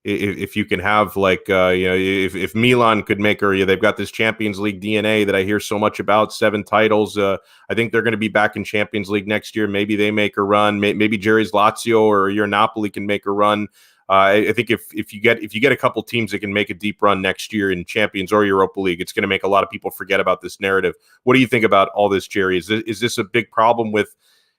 Speaker 1: If you can have if Milan could make, or they've got this Champions League DNA that I hear so much about, 7 titles. I think they're going to be back in Champions League next year. Maybe they make a run. Maybe Jerry's Lazio or your Napoli can make a run. I think if you get a couple teams that can make a deep run next year in Champions or Europa League, it's going to make a lot of people forget about this narrative. What do you think about all this, Jerry? Is this a big problem with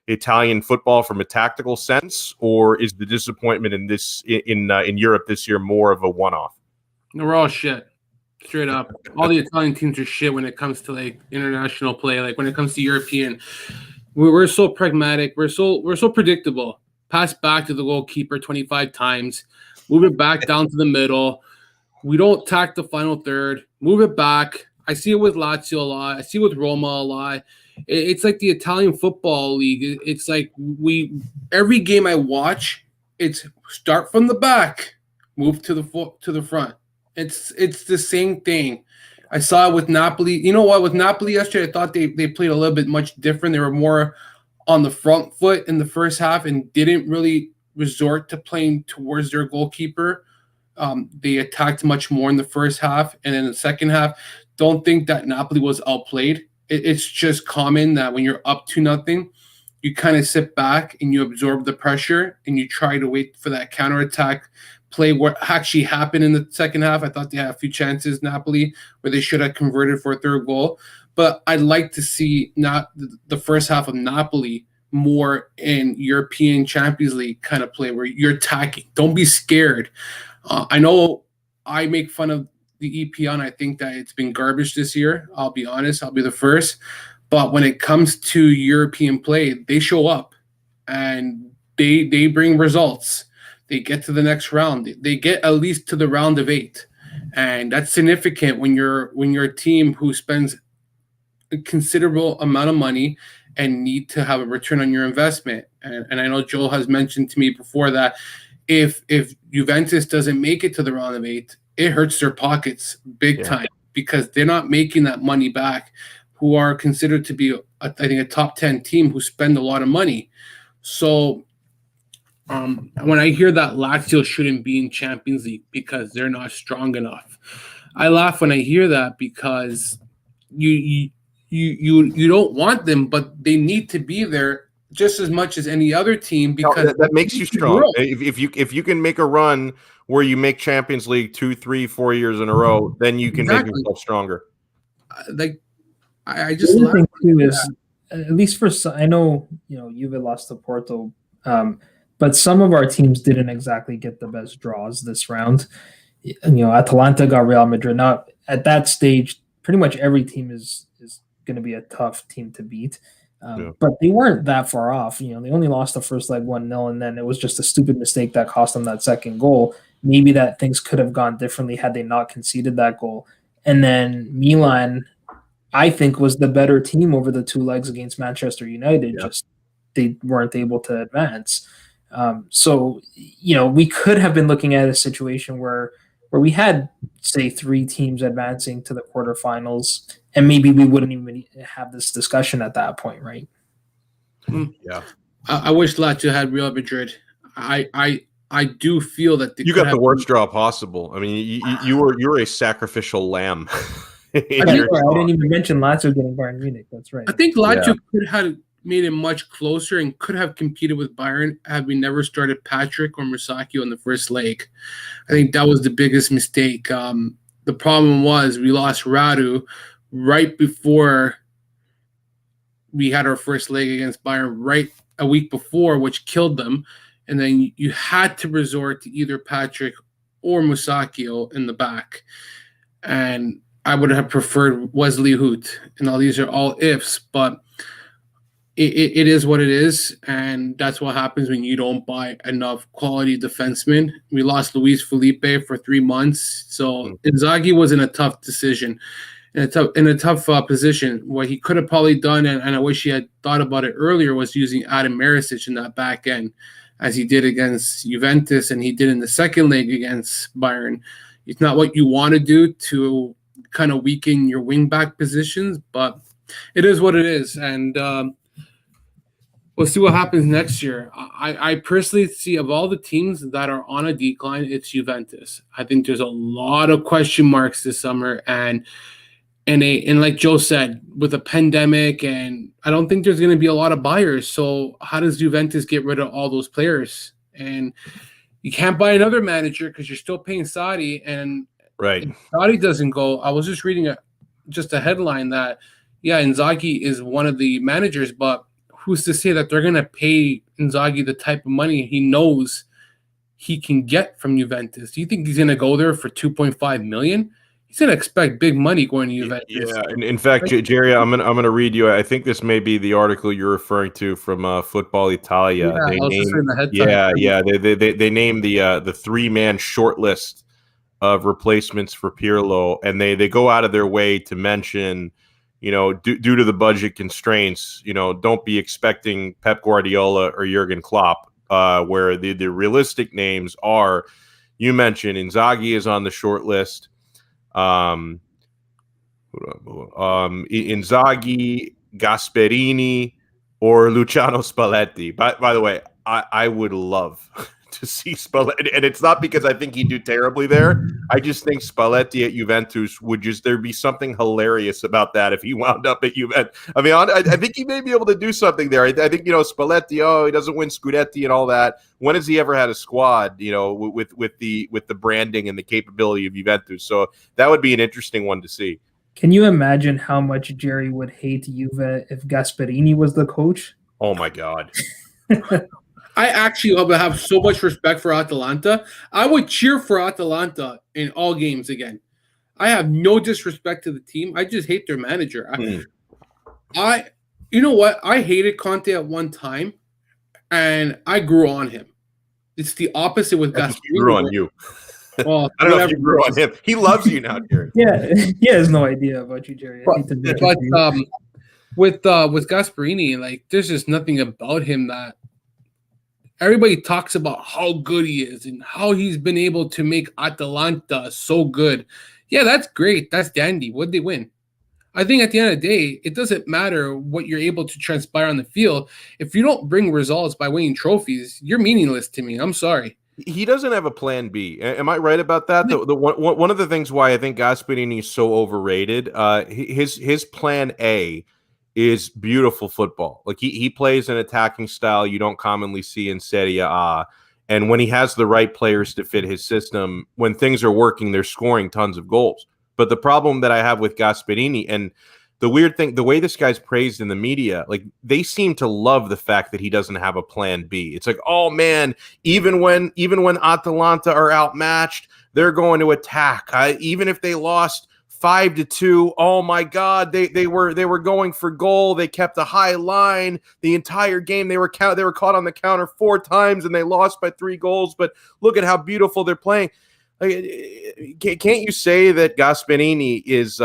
Speaker 1: Italian football from a tactical sense, or is the disappointment in Europe this year more of a one-off?
Speaker 2: No, we're all shit, straight up. All the Italian teams are shit when it comes to like international play. Like when it comes to European, we're so pragmatic. We're so predictable. Pass back to the goalkeeper 25 times, move it back down to the middle. We don't tack the final third. Move it back. I see it with Lazio a lot. I see it with Roma a lot. It's like the Italian football league. It's like every game I watch, it's start from the back, move to the front. It's the same thing. I saw it with Napoli. You know what? With Napoli yesterday, I thought they played a little bit much different. They were more on the front foot in the first half and didn't really resort to playing towards their goalkeeper. They attacked much more in the first half, and in the second half, don't think that Napoli was outplayed. It's just common that when you're up 2-0, you kind of sit back and you absorb the pressure and you try to wait for that counterattack play. What actually happened in the second half, I thought they had a few chances, Napoli, where they should have converted for a third goal. But I'd like to see not the first half of Napoli more in European Champions League kind of play where you're attacking. Don't be scared. I know I make fun of the EPL, and I think that it's been garbage this year. I'll be honest. I'll be the first. But when it comes to European play, they show up and they bring results. They get to the next round. They get at least to the round of 8. And that's significant when you're a team who spends a considerable amount of money and need to have a return on your investment. And I know Joel has mentioned to me before that if Juventus doesn't make it to the round of 8, it hurts their pockets big time because they're not making that money back, who are considered to be, I think, a top 10 team who spend a lot of money. So when I hear that Lazio shouldn't be in Champions League because they're not strong enough, I laugh when I hear that because you don't want them, but they need to be there just as much as any other team because
Speaker 1: that makes you strong. If you can make a run where you make Champions League 2, 3, 4 years in a row, then you can make yourself stronger.
Speaker 2: I just
Speaker 3: the other thing too is, at least for some, I know Juve lost to Porto, but some of our teams didn't exactly get the best draws this round. Atalanta got Real Madrid. Now at that stage, pretty much every team is going to be a tough team to beat. But they weren't that far off. They only lost the first leg 1-0, and then it was just a stupid mistake that cost them that second goal. Maybe that things could have gone differently had they not conceded that goal. And then Milan, I think, was the better team over the 2 legs against Manchester United. Just they weren't able to advance. So we could have been looking at a situation where we had, say, 3 teams advancing to the quarterfinals, and maybe we wouldn't even have this discussion at that point, right?
Speaker 1: Yeah.
Speaker 2: I wish Lazio had Real Madrid. I do feel that
Speaker 1: you got the worst draw possible. I mean, you were a sacrificial lamb.
Speaker 3: I didn't even mention Lazio getting Bayern Munich. That's right.
Speaker 2: I think Lazio could have made it much closer and could have competed with Bayern had we never started Patrick or Musacchio in the first leg. I think that was the biggest mistake. The problem was we lost Radu right before we had our first leg against Bayern, right a week before, which killed them. And then you had to resort to either Patrick or Musacchio in the back. And I would have preferred Wesley Hoot. And now these are all ifs, but it is what it is, and that's what happens when you don't buy enough quality defensemen. We lost Luis Felipe for 3 months, so Inzaghi was in a tough decision, in a tough position. What he could have probably done, and I wish he had thought about it earlier, was using Adam Maricic in that back end, as he did against Juventus and he did in the second leg against Bayern. It's not what you want to do to kind of weaken your wing-back positions, but it is what it is, and we'll see what happens next year. I personally see, of all the teams that are on a decline, it's Juventus. I think there's a lot of question marks this summer, and like Joe said, with a pandemic, and I don't think there's going to be a lot of buyers. So how does Juventus get rid of all those players? And you can't buy another manager because you're still paying Sarri, and
Speaker 1: right.
Speaker 2: If Sarri doesn't go. I was just reading just a headline that Inzaghi is one of the managers, but who's to say that they're going to pay Inzaghi the type of money he knows he can get from Juventus? Do you think he's going to go there for $2.5 million? He's going to expect big money going to Juventus.
Speaker 1: Yeah, and in fact, Jerry, I'm going to read you. I think this may be the article you're referring to from Football Italia. They named the 3-man shortlist of replacements for Pirlo, and they go out of their way to mention, due to the budget constraints, don't be expecting Pep Guardiola or Jurgen Klopp, where the realistic names are, you mentioned Inzaghi is on the short list. Inzaghi, Gasperini, or Luciano Spalletti. By the way, I would love to see Spalletti, and it's not because I think he'd do terribly there. I just think Spalletti at Juventus there'd be something hilarious about that if he wound up at Juventus. I mean, I think he may be able to do something there. I think Spalletti, he doesn't win Scudetti and all that. When has he ever had a squad, with the branding and the capability of Juventus? So that would be an interesting one to see.
Speaker 3: Can you imagine how much Jerry would hate Juve if Gasperini was the coach?
Speaker 1: Oh my God.
Speaker 2: I actually have so much respect for Atalanta. I would cheer for Atalanta in all games again. I have no disrespect to the team. I just hate their manager. You know what? I hated Conte at one time, and I grew on him. It's the opposite with Gasperini.
Speaker 1: He grew on you.
Speaker 2: Well,
Speaker 1: I don't know if you grew on him. He loves you now, Jerry.
Speaker 3: Yeah, he has no idea about you, Jerry.
Speaker 2: With Gasperini, there's just nothing about him that everybody talks about how good he is and how he's been able to make Atalanta so good. Yeah, that's great. That's dandy. What'd they win? I think at the end of the day, it doesn't matter what you're able to transpire on the field. If you don't bring results by winning trophies, you're meaningless to me. I'm sorry.
Speaker 1: He doesn't have a plan B. Am I right about that? One of the things why I think Gasperini is so overrated, his plan A is beautiful football. He plays an attacking style you don't commonly see in Serie A, And when he has the right players to fit his system, when things are working, they're scoring tons of goals. But the problem that I have with Gasperini, and the weird thing, the way this guy's praised in the media, like they seem to love the fact that he doesn't have a plan B. It's like, oh man, even when Atalanta are outmatched, they're going to attack. Even if they lost 5-2, oh my God, they were going for goal. They kept a high line the entire game. They were caught on the counter 4 times and they lost by 3 goals. But look at how beautiful they're playing. Can't you say that Gasperini is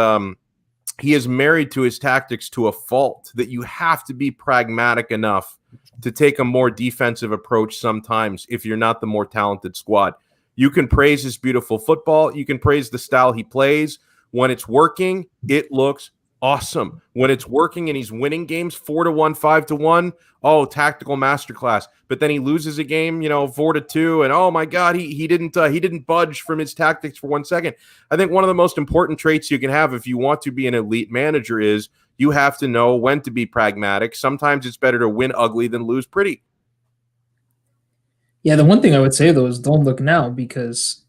Speaker 1: he is married to his tactics to a fault, that you have to be pragmatic enough to take a more defensive approach sometimes if you're not the more talented squad? You can praise his beautiful football. You can praise the style he plays. When it's working, it looks awesome. When it's working and he's winning games 4-1, 5-1, oh, tactical masterclass. But then he loses a game, 4-2, and oh my God, he didn't budge from his tactics for 1 second. I think one of the most important traits you can have if you want to be an elite manager is you have to know when to be pragmatic. Sometimes it's better to win ugly than lose pretty.
Speaker 3: Yeah, the one thing I would say though is don't look now, because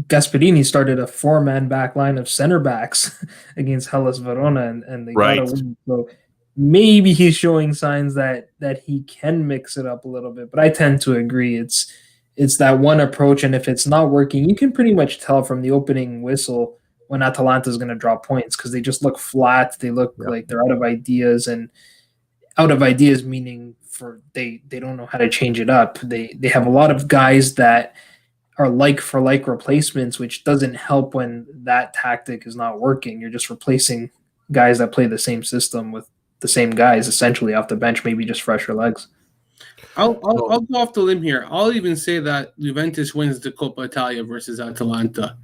Speaker 3: Gasperini started a 4-man back line of center backs against Hellas Verona, and they got a win. So maybe he's showing signs that he can mix it up a little bit. But I tend to agree. It's that one approach, and if it's not working, you can pretty much tell from the opening whistle when Atalanta is going to drop points, because they just look flat. They look like they're out of ideas, and out of ideas meaning they don't know how to change it up. They have a lot of guys that are like for like replacements, which doesn't help when that tactic is not working. You're just replacing guys that play the same system with the same guys essentially off the bench, maybe just fresher legs.
Speaker 2: I'll go off the limb here. I'll even say that Juventus wins the Coppa Italia versus Atalanta.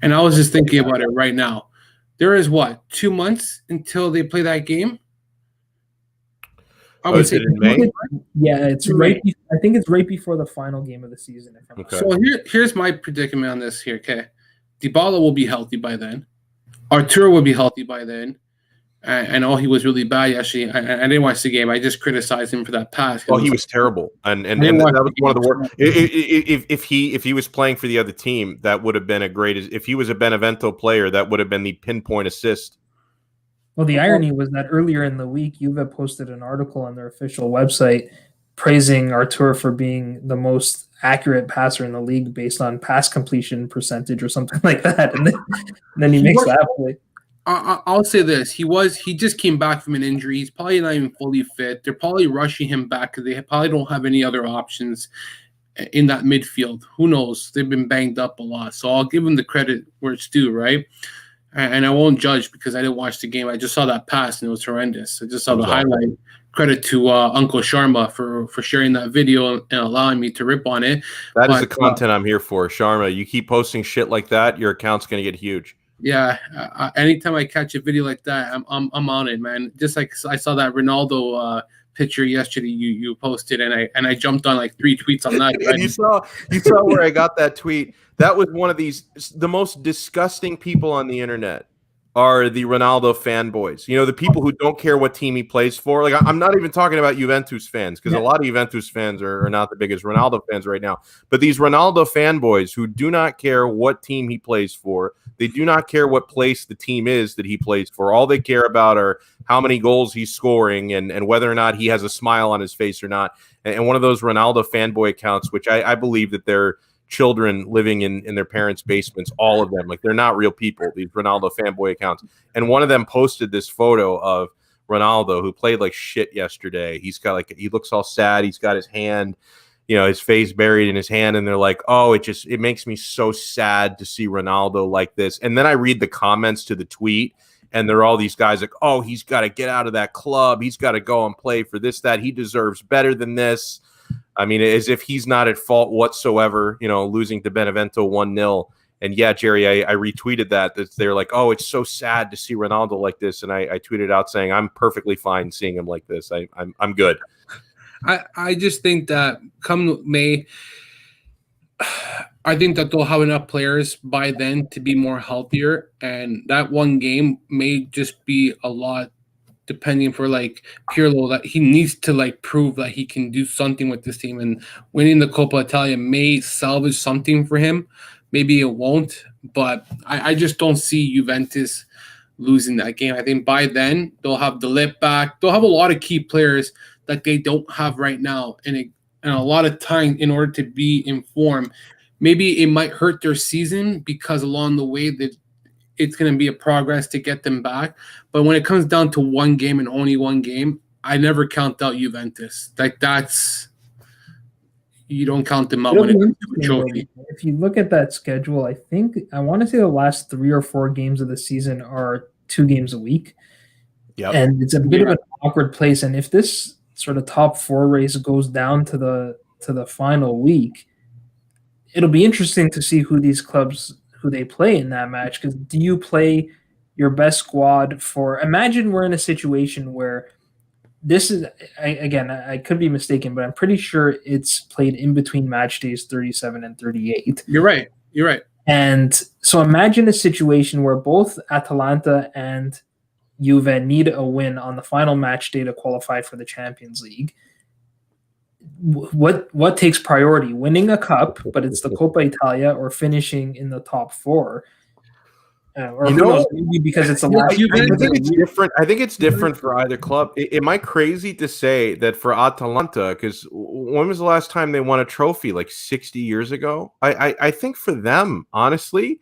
Speaker 2: And I was just thinking about it right now. There is 2 months until they play that game? I would say
Speaker 1: in May?
Speaker 3: Yeah, it's right. I think it's right before the final game of the season.
Speaker 2: Okay. So here's my predicament on this here. Okay, Dybala will be healthy by then. Arturo will be healthy by then. I know he was really bad yesterday. I didn't watch the game. I just criticized him for that pass.
Speaker 1: Oh, he was terrible, and that was one of the worst. If he was playing for the other team, that would have been a great. If he was a Benevento player, that would have been the pinpoint assist.
Speaker 3: Well, the irony was that earlier in the week, Juve posted an article on their official website praising Artur for being the most accurate passer in the league based on pass completion percentage or something like that. And then he makes that play.
Speaker 2: I'll say this. He just came back from an injury. He's probably not even fully fit. They're probably rushing him back because they probably don't have any other options in that midfield. Who knows? They've been banged up a lot. So I'll give him the credit where it's due, right? And I won't judge because I didn't watch the game. I just saw that pass and it was horrendous. I just saw the highlight. Credit to Uncle Sharma for sharing that video and allowing me to rip on it.
Speaker 1: That is the content I'm here for, Sharma. You keep posting shit like that, your account's going to get huge.
Speaker 2: Yeah, anytime I catch a video like that, I'm on it, man. Just like I saw that Ronaldo picture yesterday you posted, and I jumped on like 3 tweets on that.
Speaker 1: And you saw where I got that tweet. That was one of the most disgusting people on the internet are the Ronaldo fanboys. The people who don't care what team he plays for. Like, I'm not even talking about Juventus fans, because a lot of Juventus fans are not the biggest Ronaldo fans right now. But these Ronaldo fanboys who do not care what team he plays for. They do not care what place the team is that he plays for. All they care about are how many goals he's scoring and whether or not he has a smile on his face or not. And one of those Ronaldo fanboy accounts, which I believe that they're children living in their parents' basements, all of them. Like, they're not real people, these Ronaldo fanboy accounts. And one of them posted this photo of Ronaldo, who played like shit yesterday. He's got he looks all sad. He's got his hand, his face buried in his hand. And they're like, oh, it makes me so sad to see Ronaldo like this. And then I read the comments to the tweet, and there are all these guys like, oh, he's got to get out of that club. He's got to go and play for this, that. He deserves better than this. I mean, as if he's not at fault whatsoever, losing to Benevento 1-0. And yeah, Jerry, I retweeted that they're like, oh, it's so sad to see Ronaldo like this. And I tweeted out saying, I'm perfectly fine seeing him like this. I'm good.
Speaker 2: I just think that come May, I think that they'll have enough players by then to be more healthier. And that one game may just be a lot depending for like Pirlo, that he needs to like prove that he can do something with this team, and winning the Coppa Italia may salvage something for him. Maybe it won't, but I just don't see Juventus losing that game. I think by then they'll have the lip back. They'll have a lot of key players that they don't have right now, and a lot of time in order to be in form. Maybe it might hurt their season because along the way that it's going to be a progress to get them back. But when it comes down to one game and only one game, I never count out Juventus. Like you don't count them out when it comes to a trophy.
Speaker 3: If you look at that schedule, I want to say the last 3 or 4 games of the season are 2 games a week.
Speaker 1: Yep.
Speaker 3: And it's a bit of an awkward place. And if this sort of top 4 race goes down to the final week, it'll be interesting to see who they play in that match. Because do you play your best squad for? Imagine we're in a situation where this is I could be mistaken, but I'm pretty sure it's played in between match days 37 and 38.
Speaker 2: You're right.
Speaker 3: And so imagine a situation where both Atalanta and Juve need a win on the final match day to qualify for the Champions League. What takes priority? Winning a cup, but it's the Coppa Italia, or finishing in the top 4? Or maybe because it's a last.
Speaker 1: I think it's different. I think it's different for either club. Am I crazy to say that for Atalanta? Because when was the last time they won a trophy? Like 60 years ago. I think for them, honestly,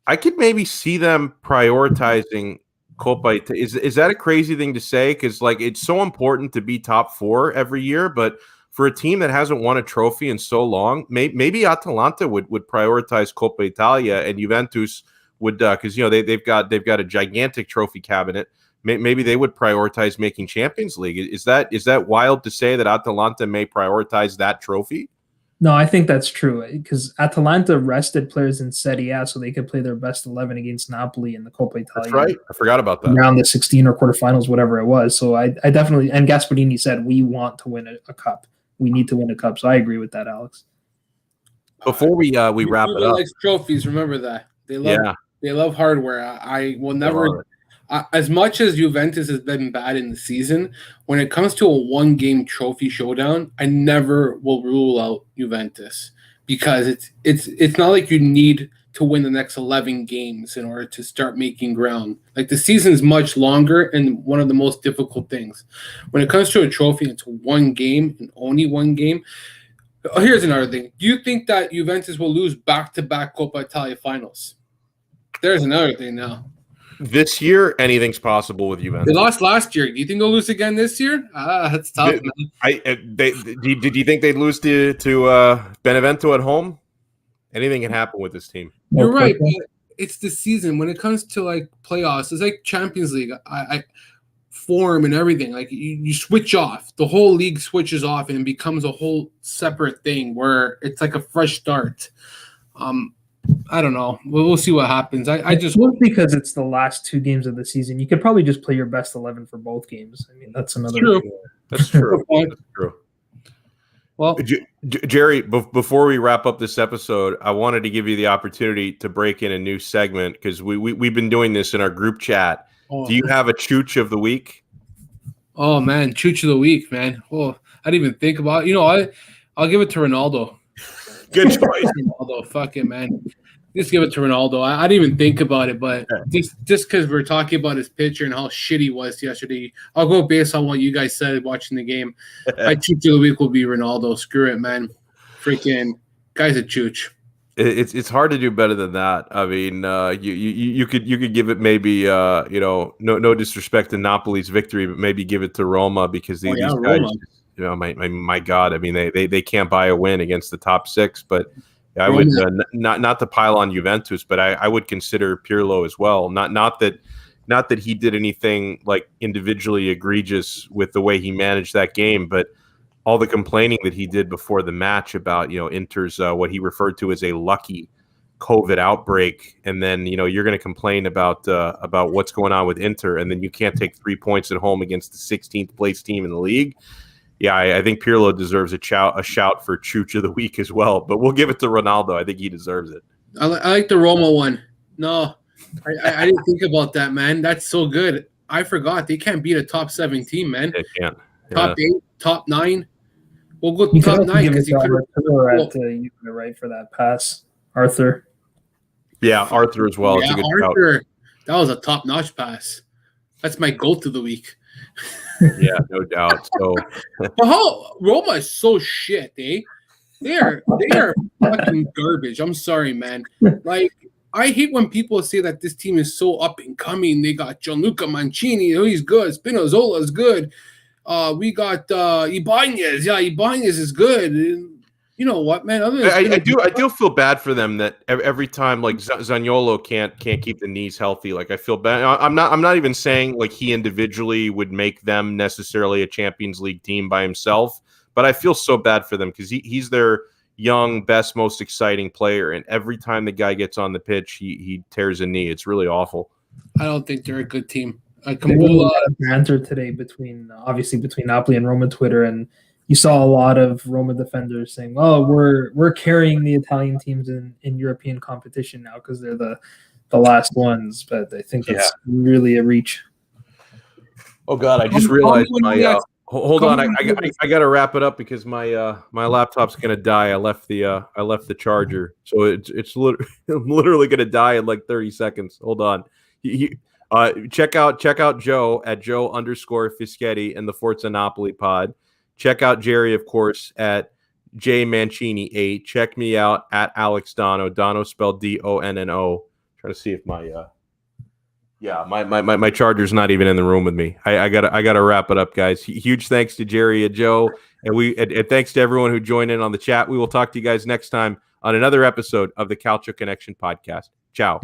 Speaker 1: I could maybe see them prioritizing Coppa. Is that a crazy thing to say? Because like it's so important to be top 4 every year, but for a team that hasn't won a trophy in so long, maybe Atalanta would prioritize Coppa Italia, and Juventus would, because they've got a gigantic trophy cabinet. Maybe they would prioritize making Champions League. Is that wild to say that Atalanta may prioritize that trophy?
Speaker 3: No, I think that's true, because Atalanta rested players in Serie A so they could play their best 11 against Napoli in the Coppa Italia.
Speaker 1: That's right. I forgot about that.
Speaker 3: Around the 16 or quarterfinals, whatever it was. So I definitely, and Gasparini said, we want to win a cup. We need to win a cup. So I agree with that, Alex.
Speaker 1: Before we wrap it up,
Speaker 2: likes trophies. Remember that they love hardware. I will never. As much as Juventus has been bad in the season, when it comes to a one-game trophy showdown, I never will rule out Juventus, because it's not like you need to win the next 11 games in order to start making ground. Like, the season's much longer, and one of the most difficult things. When it comes to a trophy, it's one game and only one game. Here's another thing. Do you think that Juventus will lose back-to-back Coppa Italia finals? There's another thing now.
Speaker 1: This year, anything's possible with Juventus.
Speaker 2: They lost last year. Do you think they'll lose again this year? That's tough, man.
Speaker 1: Did you think they'd lose to Benevento at home? Anything can happen with this team.
Speaker 2: You're right, but it's the season. When it comes to like playoffs, it's like Champions League. I form and everything. Like you switch off. The whole league switches off and it becomes a whole separate thing where it's like a fresh start. I don't know. We'll see what happens. I just
Speaker 3: hope, because it's the last 2 games of the season, you could probably just play your best 11 for both games. I mean, that's another.
Speaker 1: That's true. That's true. Well, Jerry, before we wrap up this episode, I wanted to give you the opportunity to break in a new segment, because we've been doing this in our group chat. Do you have a Chooch of the week?
Speaker 2: Oh man, Chooch of the week, man. Oh, I didn't even think about it. I'll give it to Ronaldo.
Speaker 1: Good choice.
Speaker 2: Ronaldo, fuck it, man. Just give it to Ronaldo. I didn't even think about it, but just because we're talking about his pitcher and how shit he was yesterday, I'll go based on what you guys said watching the game. My Chooch of the week will be Ronaldo. Screw it, man. Freaking guy's a Chooch.
Speaker 1: It's hard to do better than that. I mean, you could give it maybe no disrespect to Napoli's victory, but maybe give it to Roma, because these guys, my God, I mean they can't buy a win against the top 6, but. I would not to pile on Juventus, but I would consider Pirlo as well. Not that he did anything like individually egregious with the way he managed that game, but all the complaining that he did before the match about Inter's what he referred to as a lucky COVID outbreak, and then you're going to complain about what's going on with Inter, and then you can't take 3 points at home against the 16th place team in the league. Yeah, I think Pirlo deserves a shout for Chooch of the week as well, but we'll give it to Ronaldo. I think he deserves it.
Speaker 2: I like the Roma one. No, I didn't think about that, man. That's so good. I forgot they can't beat a top 7 team, man.
Speaker 1: They can't.
Speaker 2: Top 8, top 9. We'll go
Speaker 3: You
Speaker 2: top
Speaker 3: could
Speaker 2: 9
Speaker 3: give
Speaker 2: because
Speaker 3: it
Speaker 2: he
Speaker 3: to
Speaker 2: could.
Speaker 3: Arthur at Juve, right, for that pass. Arthur.
Speaker 1: Yeah, Arthur as well. It's a good
Speaker 2: Arthur. That was a top-notch pass. That's my goat of the week.
Speaker 1: Yeah, no doubt. So,
Speaker 2: but how Roma is so shit, eh? They are fucking garbage. I'm sorry, man. Like, I hate when people say that this team is so up and coming. They got Gianluca Mancini, he's good. Spinazzola's good. We got Ibanez. Yeah, Ibanez is good. You know what, man?
Speaker 1: I do feel bad for them that every time like Zaniolo can't keep the knees healthy. Like I feel bad. I'm not even saying like he individually would make them necessarily a Champions League team by himself, but I feel so bad for them because he's their young, best, most exciting player, and every time the guy gets on the pitch, he tears a knee. It's really awful.
Speaker 2: I don't think they're a good team.
Speaker 3: There was a lot of banter today between Napoli and Roma Twitter, and you saw a lot of Roma defenders saying, "Oh, we're carrying the Italian teams in European competition now because they're the last ones." But I think that's really a reach.
Speaker 1: Oh God, I just realized my. Hold on, I got to wrap it up because my laptop's gonna die. I left the charger, so it's literally gonna die in like 30 seconds. Hold on. Check out Joe at Joe_Fischetti and the Forza Napoli Pod. Check out Jerry, of course, at JMancini8. Check me out at Alex Donno. Donno spelled Donno. Trying to see if my charger's not even in the room with me. I gotta wrap it up, guys. Huge thanks to Jerry and Joe, and thanks to everyone who joined in on the chat. We will talk to you guys next time on another episode of the Calcio Connection podcast. Ciao.